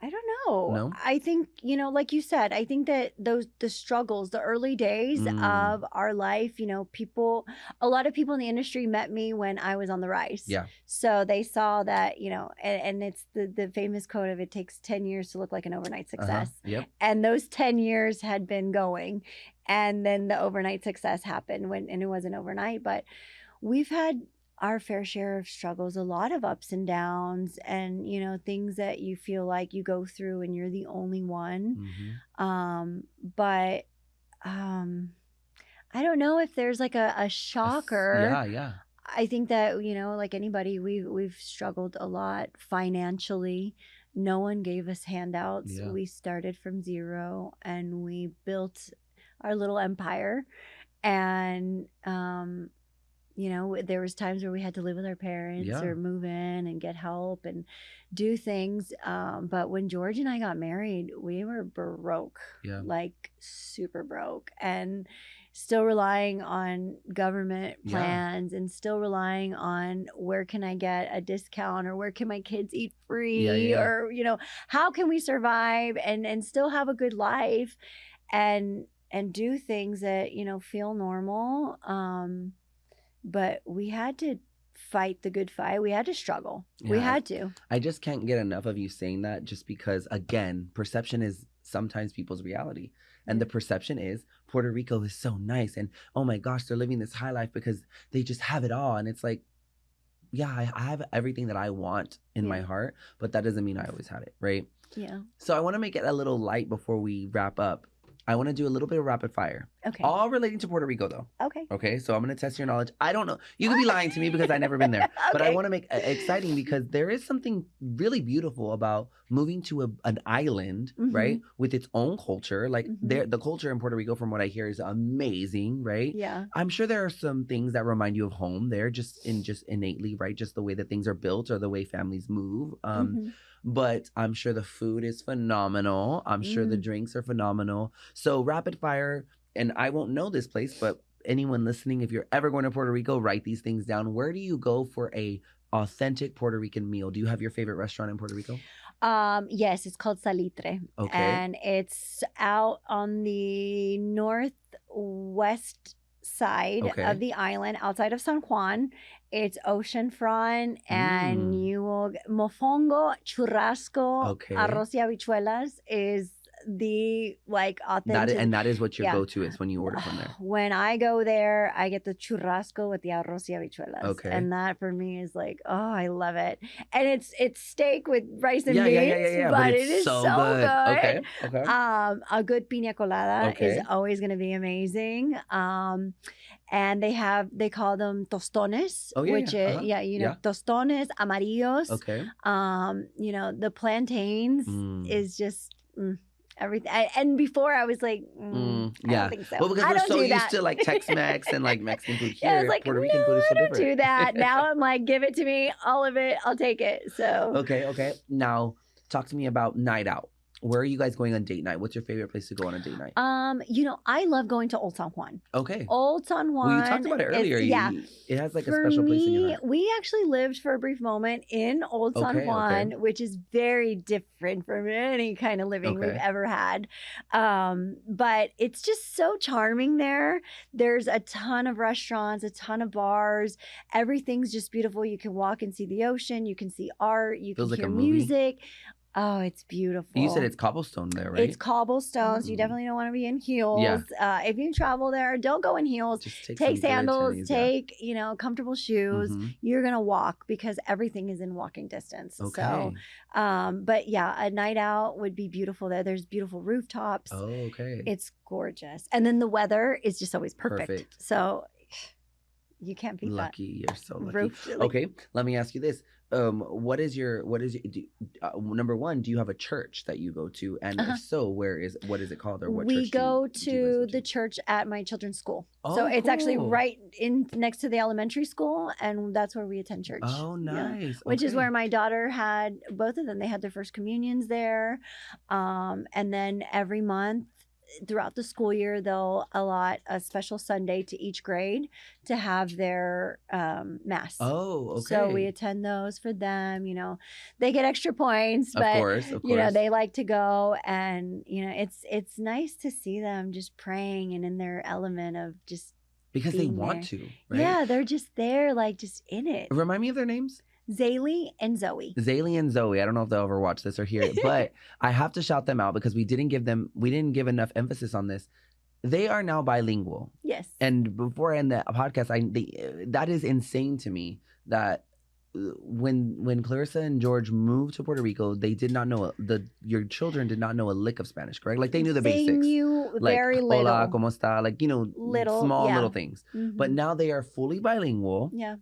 Speaker 2: I don't know.
Speaker 1: No?
Speaker 2: I think, like you said, I think that the struggles, the early days of our life, a lot of people in the industry met me when I was on the rise.
Speaker 1: Yeah.
Speaker 2: So they saw that, and it's the famous quote of it takes 10 years to look like an overnight success.
Speaker 1: Yep.
Speaker 2: And those 10 years had been going. And then the overnight success happened and it wasn't overnight, but we've had our fair share of struggles, a lot of ups and downs, and things that you feel like you go through and you're the only one. But I don't know if there's like a shocker.
Speaker 1: Yeah.
Speaker 2: I think that like anybody, we've struggled a lot financially. No one gave us handouts.
Speaker 1: Yeah.
Speaker 2: We started from zero and we built our little empire. And there was times where we had to live with our parents or move in and get help and do things. But when George and I got married, we were broke, like super broke, and still relying on government plans and still relying on where can I get a discount or where can my kids eat free or, how can we survive and still have a good life and do things that, feel normal. But we had to fight the good fight. We had to struggle. We had to.
Speaker 1: I just can't get enough of you saying that just because, again, perception is sometimes people's reality. And the perception is Puerto Rico is so nice. And, oh my gosh, they're living this high life because they just have it all. And it's like, I have everything that I want in my heart, but that doesn't mean I always had it, right?
Speaker 2: Yeah.
Speaker 1: So I want to make it a little light before we wrap up. I want to do a little bit of rapid fire.
Speaker 2: Okay.
Speaker 1: All relating to Puerto Rico, though.
Speaker 2: Okay.
Speaker 1: Okay, so I'm going to test your knowledge. I don't know. You could be lying to me because I've never been there. But I want to make it exciting because there is something really beautiful about moving to an island, right, with its own culture. Like, the culture in Puerto Rico, from what I hear, is amazing, right?
Speaker 2: Yeah.
Speaker 1: I'm sure there are some things that remind you of home there, just innately, right? Just the way that things are built or the way families move. But I'm sure the food is phenomenal. I'm sure the drinks are phenomenal. So rapid fire, and I won't know this place, but anyone listening, if you're ever going to Puerto Rico, write these things down. Where do you go for a authentic Puerto Rican meal? Do you have your favorite restaurant in Puerto Rico?
Speaker 2: Yes, it's called Salitre.
Speaker 1: Okay.
Speaker 2: And it's out on the northwest side of the island, outside of San Juan. It's oceanfront, and you will mofongo, churrasco, arroz y habichuelas is the authentic.
Speaker 1: That is what your go-to is when you order from there.
Speaker 2: When I go there, I get the churrasco with the arroz y habichuelas.
Speaker 1: Okay.
Speaker 2: And that for me is like, oh, I love it. And it's steak with rice and beans, but it is so good.
Speaker 1: Okay.
Speaker 2: A good piña colada is always going to be amazing. And they call them tostones, which is tostones amarillos.
Speaker 1: Okay.
Speaker 2: The plantains is just everything. And before I was like, I don't think so.
Speaker 1: Well, because we're so used to like Tex-Mex and like Mexican food here.
Speaker 2: I was like,
Speaker 1: Puerto Rican food is so different.
Speaker 2: I don't do that. Now I'm like, give it to me, all of it. I'll take it. So
Speaker 1: okay. Now talk to me about night out. Where are you guys going on date night? What's your favorite place to go on a date night?
Speaker 2: I love going to Old San Juan.
Speaker 1: Okay.
Speaker 2: Old San Juan.
Speaker 1: Well, you talked about it earlier. It has like a special place in your heart.
Speaker 2: We actually lived for a brief moment in Old San Juan, which is very different from any kind of living we've ever had. But it's just so charming there. There's a ton of restaurants, a ton of bars. Everything's just beautiful. You can walk and see the ocean. You can see art. You can hear music. Oh, it's beautiful.
Speaker 1: You said it's cobblestone there, right?
Speaker 2: It's cobblestone, so you definitely don't want to be in heels. Yeah. If you travel there, don't go in heels.
Speaker 1: Just
Speaker 2: take sandals, take, comfortable shoes. You're going to walk because everything is in walking distance.
Speaker 1: Okay.
Speaker 2: So, but yeah, a night out would be beautiful there. There's beautiful rooftops.
Speaker 1: Oh, okay.
Speaker 2: It's gorgeous. And then the weather is just always perfect. So you can't beat that.
Speaker 1: Lucky, you're so lucky. Okay, let me ask you this. What is your number one, do you have a church that you go to? And if so, what is it called, or what church
Speaker 2: we go to the church at my children's school. So it's actually right in next to the elementary school, and that's where we attend church.
Speaker 1: Oh, nice.
Speaker 2: Yeah. Which is where my daughter had, both of them, they had their first communions there. And then every month throughout the school year, they'll allot a special Sunday to each grade to have their mass.
Speaker 1: Oh, okay.
Speaker 2: So we attend those for them. You know, they get extra points, but
Speaker 1: of course.
Speaker 2: you know, they like to go, and you know, it's nice to see them just praying and in their element of just
Speaker 1: because they want
Speaker 2: there.
Speaker 1: to, right?
Speaker 2: Yeah, they're just there, like just in it.
Speaker 1: Remind me of their names.
Speaker 2: Zaylee and Zoe.
Speaker 1: Zaylee and Zoe. I don't know if they'll ever watch this or hear it, but I have to shout them out because we didn't give enough emphasis on this. They are now bilingual.
Speaker 2: Yes.
Speaker 1: And before I end the podcast, that is insane to me that when Clarissa and George moved to Puerto Rico, they did not know your children did not know a lick of Spanish, correct? Like they knew the basics.
Speaker 2: They knew
Speaker 1: like,
Speaker 2: very little.
Speaker 1: Hola, ¿cómo está? Like, you know, little things.
Speaker 2: Mm-hmm.
Speaker 1: But now they are fully bilingual.
Speaker 2: Yeah.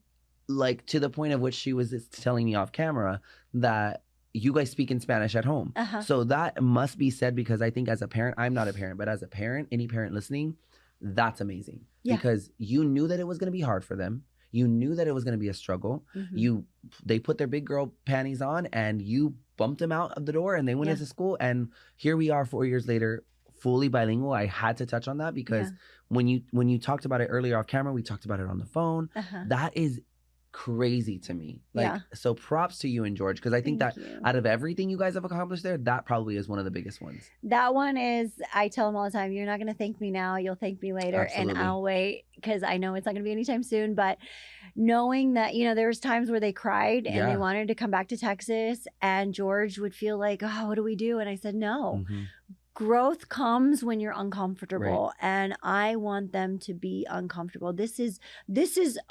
Speaker 1: Like to the point of which she was telling me off camera that you guys speak in Spanish at home.
Speaker 2: Uh-huh.
Speaker 1: So that must be said because I think as a parent, I'm not a parent, but as a parent, any parent listening, that's amazing. Yeah. Because you knew that it was going to be hard for them. You knew that it was going to be a struggle. Mm-hmm. They put their big girl panties on and you bumped them out of the door and they went into school. And here we are 4 years later, fully bilingual. I had to touch on that because when you talked about it earlier off camera, we talked about it on the phone. Uh-huh. That is crazy to me. Like, so props to you and George, because I think that out of everything you guys have accomplished there, that probably is one of the biggest ones.
Speaker 2: That one is, I tell them all the time, you're not going to thank me now, you'll thank me later. Absolutely. And I'll wait because I know it's not going to be anytime soon. But knowing that, you know, there was times where they cried and they wanted to come back to Texas, and George would feel like, oh, what do we do? And I said, no. Mm-hmm. Growth comes when you're uncomfortable, and I want them to be uncomfortable. This is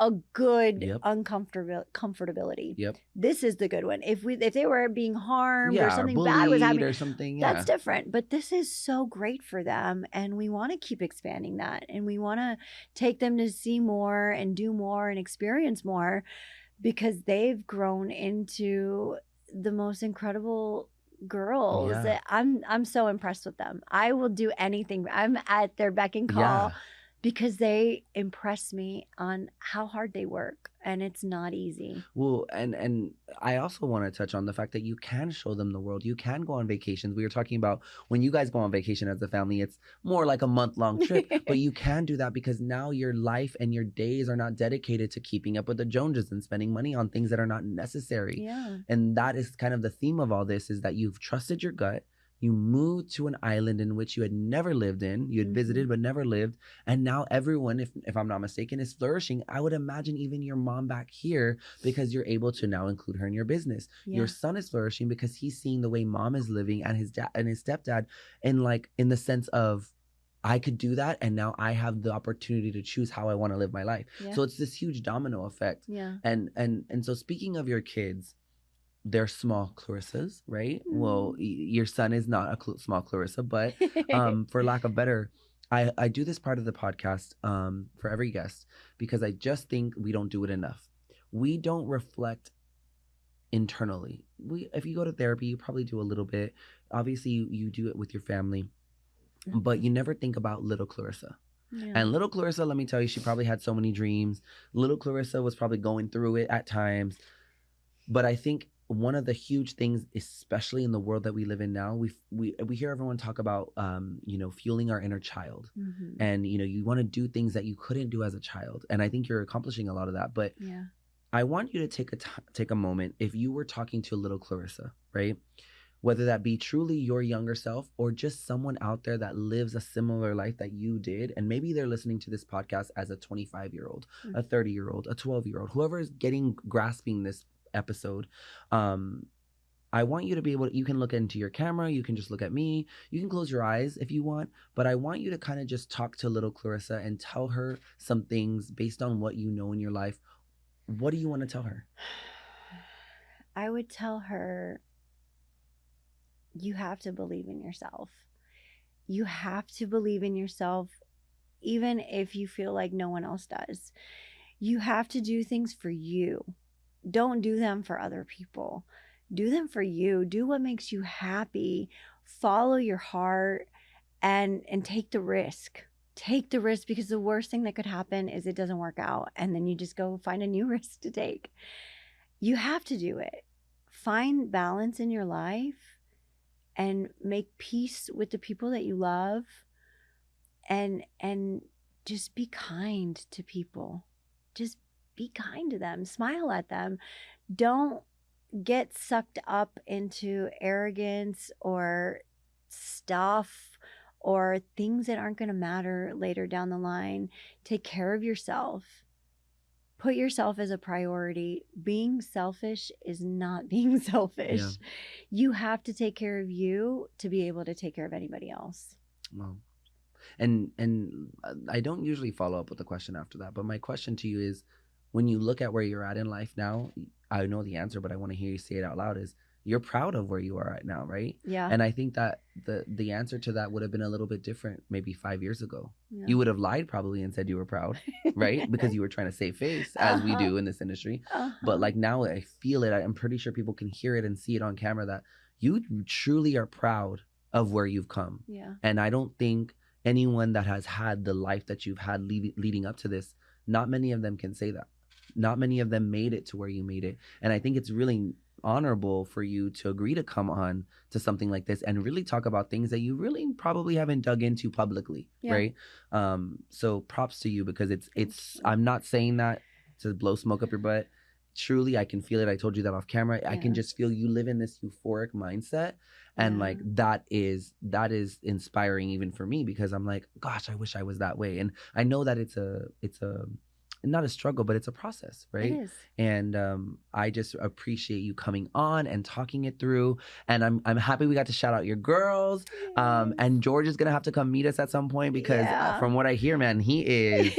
Speaker 2: a good comfortability. Yep. This is the good one. If they were being harmed or something bad was happening or something, that's different. But this is so great for them, and we want to keep expanding that, and we want to take them to see more and do more and experience more, because they've grown into the most incredible girls. I'm so impressed with them. I will do anything. I'm at their beck and call because they impress me on how hard they work, and it's not easy.
Speaker 1: Well, and I also want to touch on the fact that you can show them the world. You can go on vacations. We were talking about when you guys go on vacation as a family, it's more like a month-long trip, but you can do that because now your life and your days are not dedicated to keeping up with the Joneses and spending money on things that are not necessary. Yeah. And that is kind of the theme of all this, is that you've trusted your gut. You moved to an island in which you had never lived in. You had visited but never lived. And now everyone, if I'm not mistaken, is flourishing. I would imagine even your mom back here, because you're able to now include her in your business. Yeah. Your son is flourishing because he's seeing the way mom is living, and his dad and his stepdad, and like in the sense of, I could do that, and now I have the opportunity to choose how I want to live my life. Yeah. So it's this huge domino effect. Yeah. And so speaking of your kids, they're small Clarissas, right? Mm. Well, your son is not a small Clarissa, but for lack of better, I do this part of the podcast for every guest because I just think we don't do it enough. We don't reflect internally. If you go to therapy, you probably do a little bit. Obviously, you do it with your family, but you never think about little Clarissa. Yeah. And little Clarissa, let me tell you, she probably had so many dreams. Little Clarissa was probably going through it at times. But I think one of the huge things, especially in the world that we live in now, we hear everyone talk about, fueling our inner child. Mm-hmm. And, you want to do things that you couldn't do as a child. And I think you're accomplishing a lot of that. But I want you to take a moment. If you were talking to a little Clarissa, right? Whether that be truly your younger self or just someone out there that lives a similar life that you did. And maybe they're listening to this podcast as a 25-year-old, a 30-year-old, a 12-year-old, whoever is grasping this episode. I want you to be able to, you can look into your camera, you can just look at me, you can close your eyes if you want, but I want you to kind of just talk to little Clarissa and tell her some things based on what you know in your life. What do you want to tell her?
Speaker 2: I would tell her, you have to believe in yourself. You have to believe in yourself, even if you feel like no one else does. You have to do things for you. Don't do them for other people. Do them for you. Do what makes you happy. Follow your heart and take the risk. Take the risk, because the worst thing that could happen is it doesn't work out and then you just go find a new risk to take. You have to do it. Find balance in your life and make peace with the people that you love. and just be kind to people. Just be kind to them. Smile at them. Don't get sucked up into arrogance or stuff or things that aren't going to matter later down the line. Take care of yourself. Put yourself as a priority. Being selfish is not being selfish. Yeah. You have to take care of you to be able to take care of anybody else.
Speaker 1: Wow. And I don't usually follow up with a question after that, but my question to you is, when you look at where you're at in life now, I know the answer, but I want to hear you say it out loud, is you're proud of where you are right now, right?
Speaker 2: Yeah.
Speaker 1: And I think that the answer to that would have been a little bit different maybe 5 years ago. Yeah. You would have lied probably and said you were proud, right? Because you were trying to save face, as we do in this industry. But like now I feel it. I'm pretty sure people can hear it and see it on camera that you truly are proud of where you've come.
Speaker 2: Yeah.
Speaker 1: And I don't think anyone that has had the life that you've had leading up to this, not many of them can say that. Not many of them made it to where you made it. And I think it's really honorable for you to agree to come on to something like this and really talk about things that you really probably haven't dug into publicly, right? So props to you, because it's I'm not saying that to blow smoke up your butt. Truly, I can feel it. I told you that off camera. I can just feel you live in this euphoric mindset. And like that is inspiring even for me, because I'm like, gosh, I wish I was that way. And I know that it's a not a struggle, but it's a process, right?
Speaker 2: It is.
Speaker 1: And I just appreciate you coming on and talking it through. And I'm happy we got to shout out your girls. Yes. And George is gonna have to come meet us at some point, because from what I hear, man, he is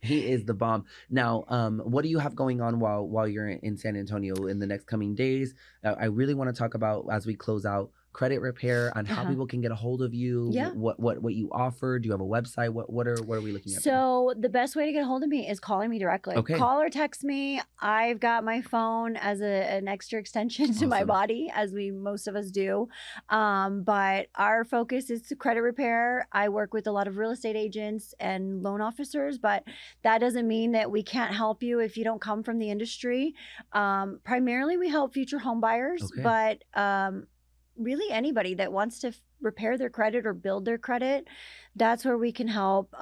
Speaker 1: he is the bomb. Now, what do you have going on while you're in San Antonio in the next coming days? I really want to talk about, as we close out, credit repair, on how people can get a hold of you, what you offer. Do you have a website? What are we looking at?
Speaker 2: So the best way to get a hold of me is calling me directly.
Speaker 1: Okay.
Speaker 2: Call or text me. I've got my phone as an extra extension to my body, as most of us do. But our focus is to credit repair. I work with a lot of real estate agents and loan officers, but that doesn't mean that we can't help you if you don't come from the industry. Primarily, we help future home buyers, but really anybody that wants to repair their credit or build their credit, that's where we can help.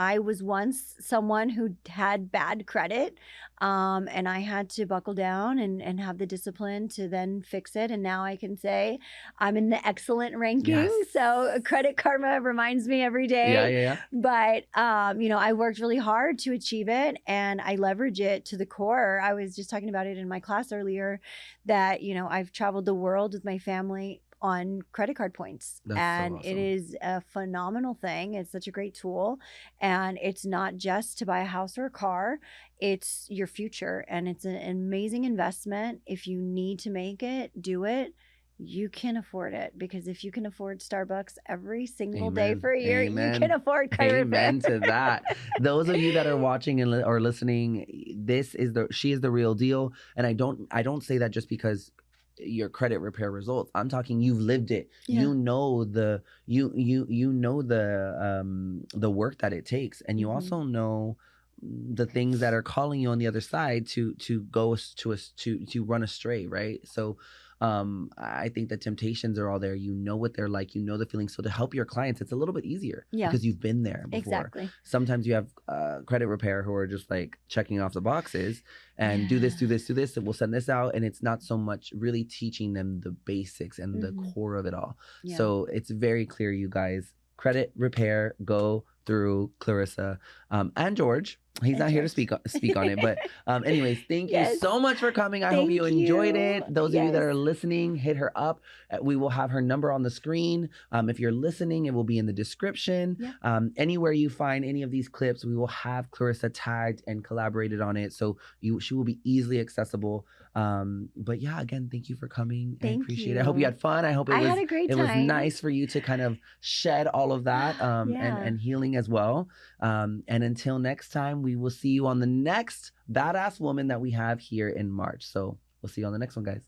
Speaker 2: I was once someone who had bad credit, and I had to buckle down and have the discipline to then fix it. And now I can say I'm in the excellent ranking. Yes. So Credit Karma reminds me every day.
Speaker 1: Yeah.
Speaker 2: But, I worked really hard to achieve it, and I leverage it to the core. I was just talking about it in my class earlier that, I've traveled the world with my family on credit card points.
Speaker 1: That's so awesome.
Speaker 2: It is a phenomenal thing. It's such a great tool, and it's not just to buy a house or a car, it's your future, and it's an amazing investment. If you need to make it, do it. You can afford it, because if you can afford Starbucks every single day for a year, you can afford credit repair.
Speaker 1: Amen to that. Those of you that are watching or listening, she is the real deal. And I don't say that just because your credit repair results. I'm talking, you've lived it. Yeah. You know the work that it takes, and you also know the things that are calling you on the other side to run astray, right? So I think the temptations are all there. You know what they're like. You know the feeling. So to help your clients, it's a little bit easier because you've been there before.
Speaker 2: Exactly.
Speaker 1: Sometimes you have credit repair who are just like checking off the boxes and do this, and we'll send this out. And it's not so much really teaching them the basics and the core of it all. Yeah. So it's very clear, you guys, credit repair, go through Clarissa and George. He's not here to speak on it, but anyways, thank you so much for coming. I hope you enjoyed it. Those of you that are listening, hit her up. We will have her number on the screen. If you're listening, it will be in the description. Yeah. Anywhere you find any of these clips, we will have Clarissa tagged and collaborated on it, so she will be easily accessible. But yeah, again, thank you for coming. I appreciate it. I hope you had fun. I hope I had a great time. It was nice for you to kind of shed all of that and healing as well. And until next time, we will see you on the next badass woman that we have here in March. So we'll see you on the next one, guys.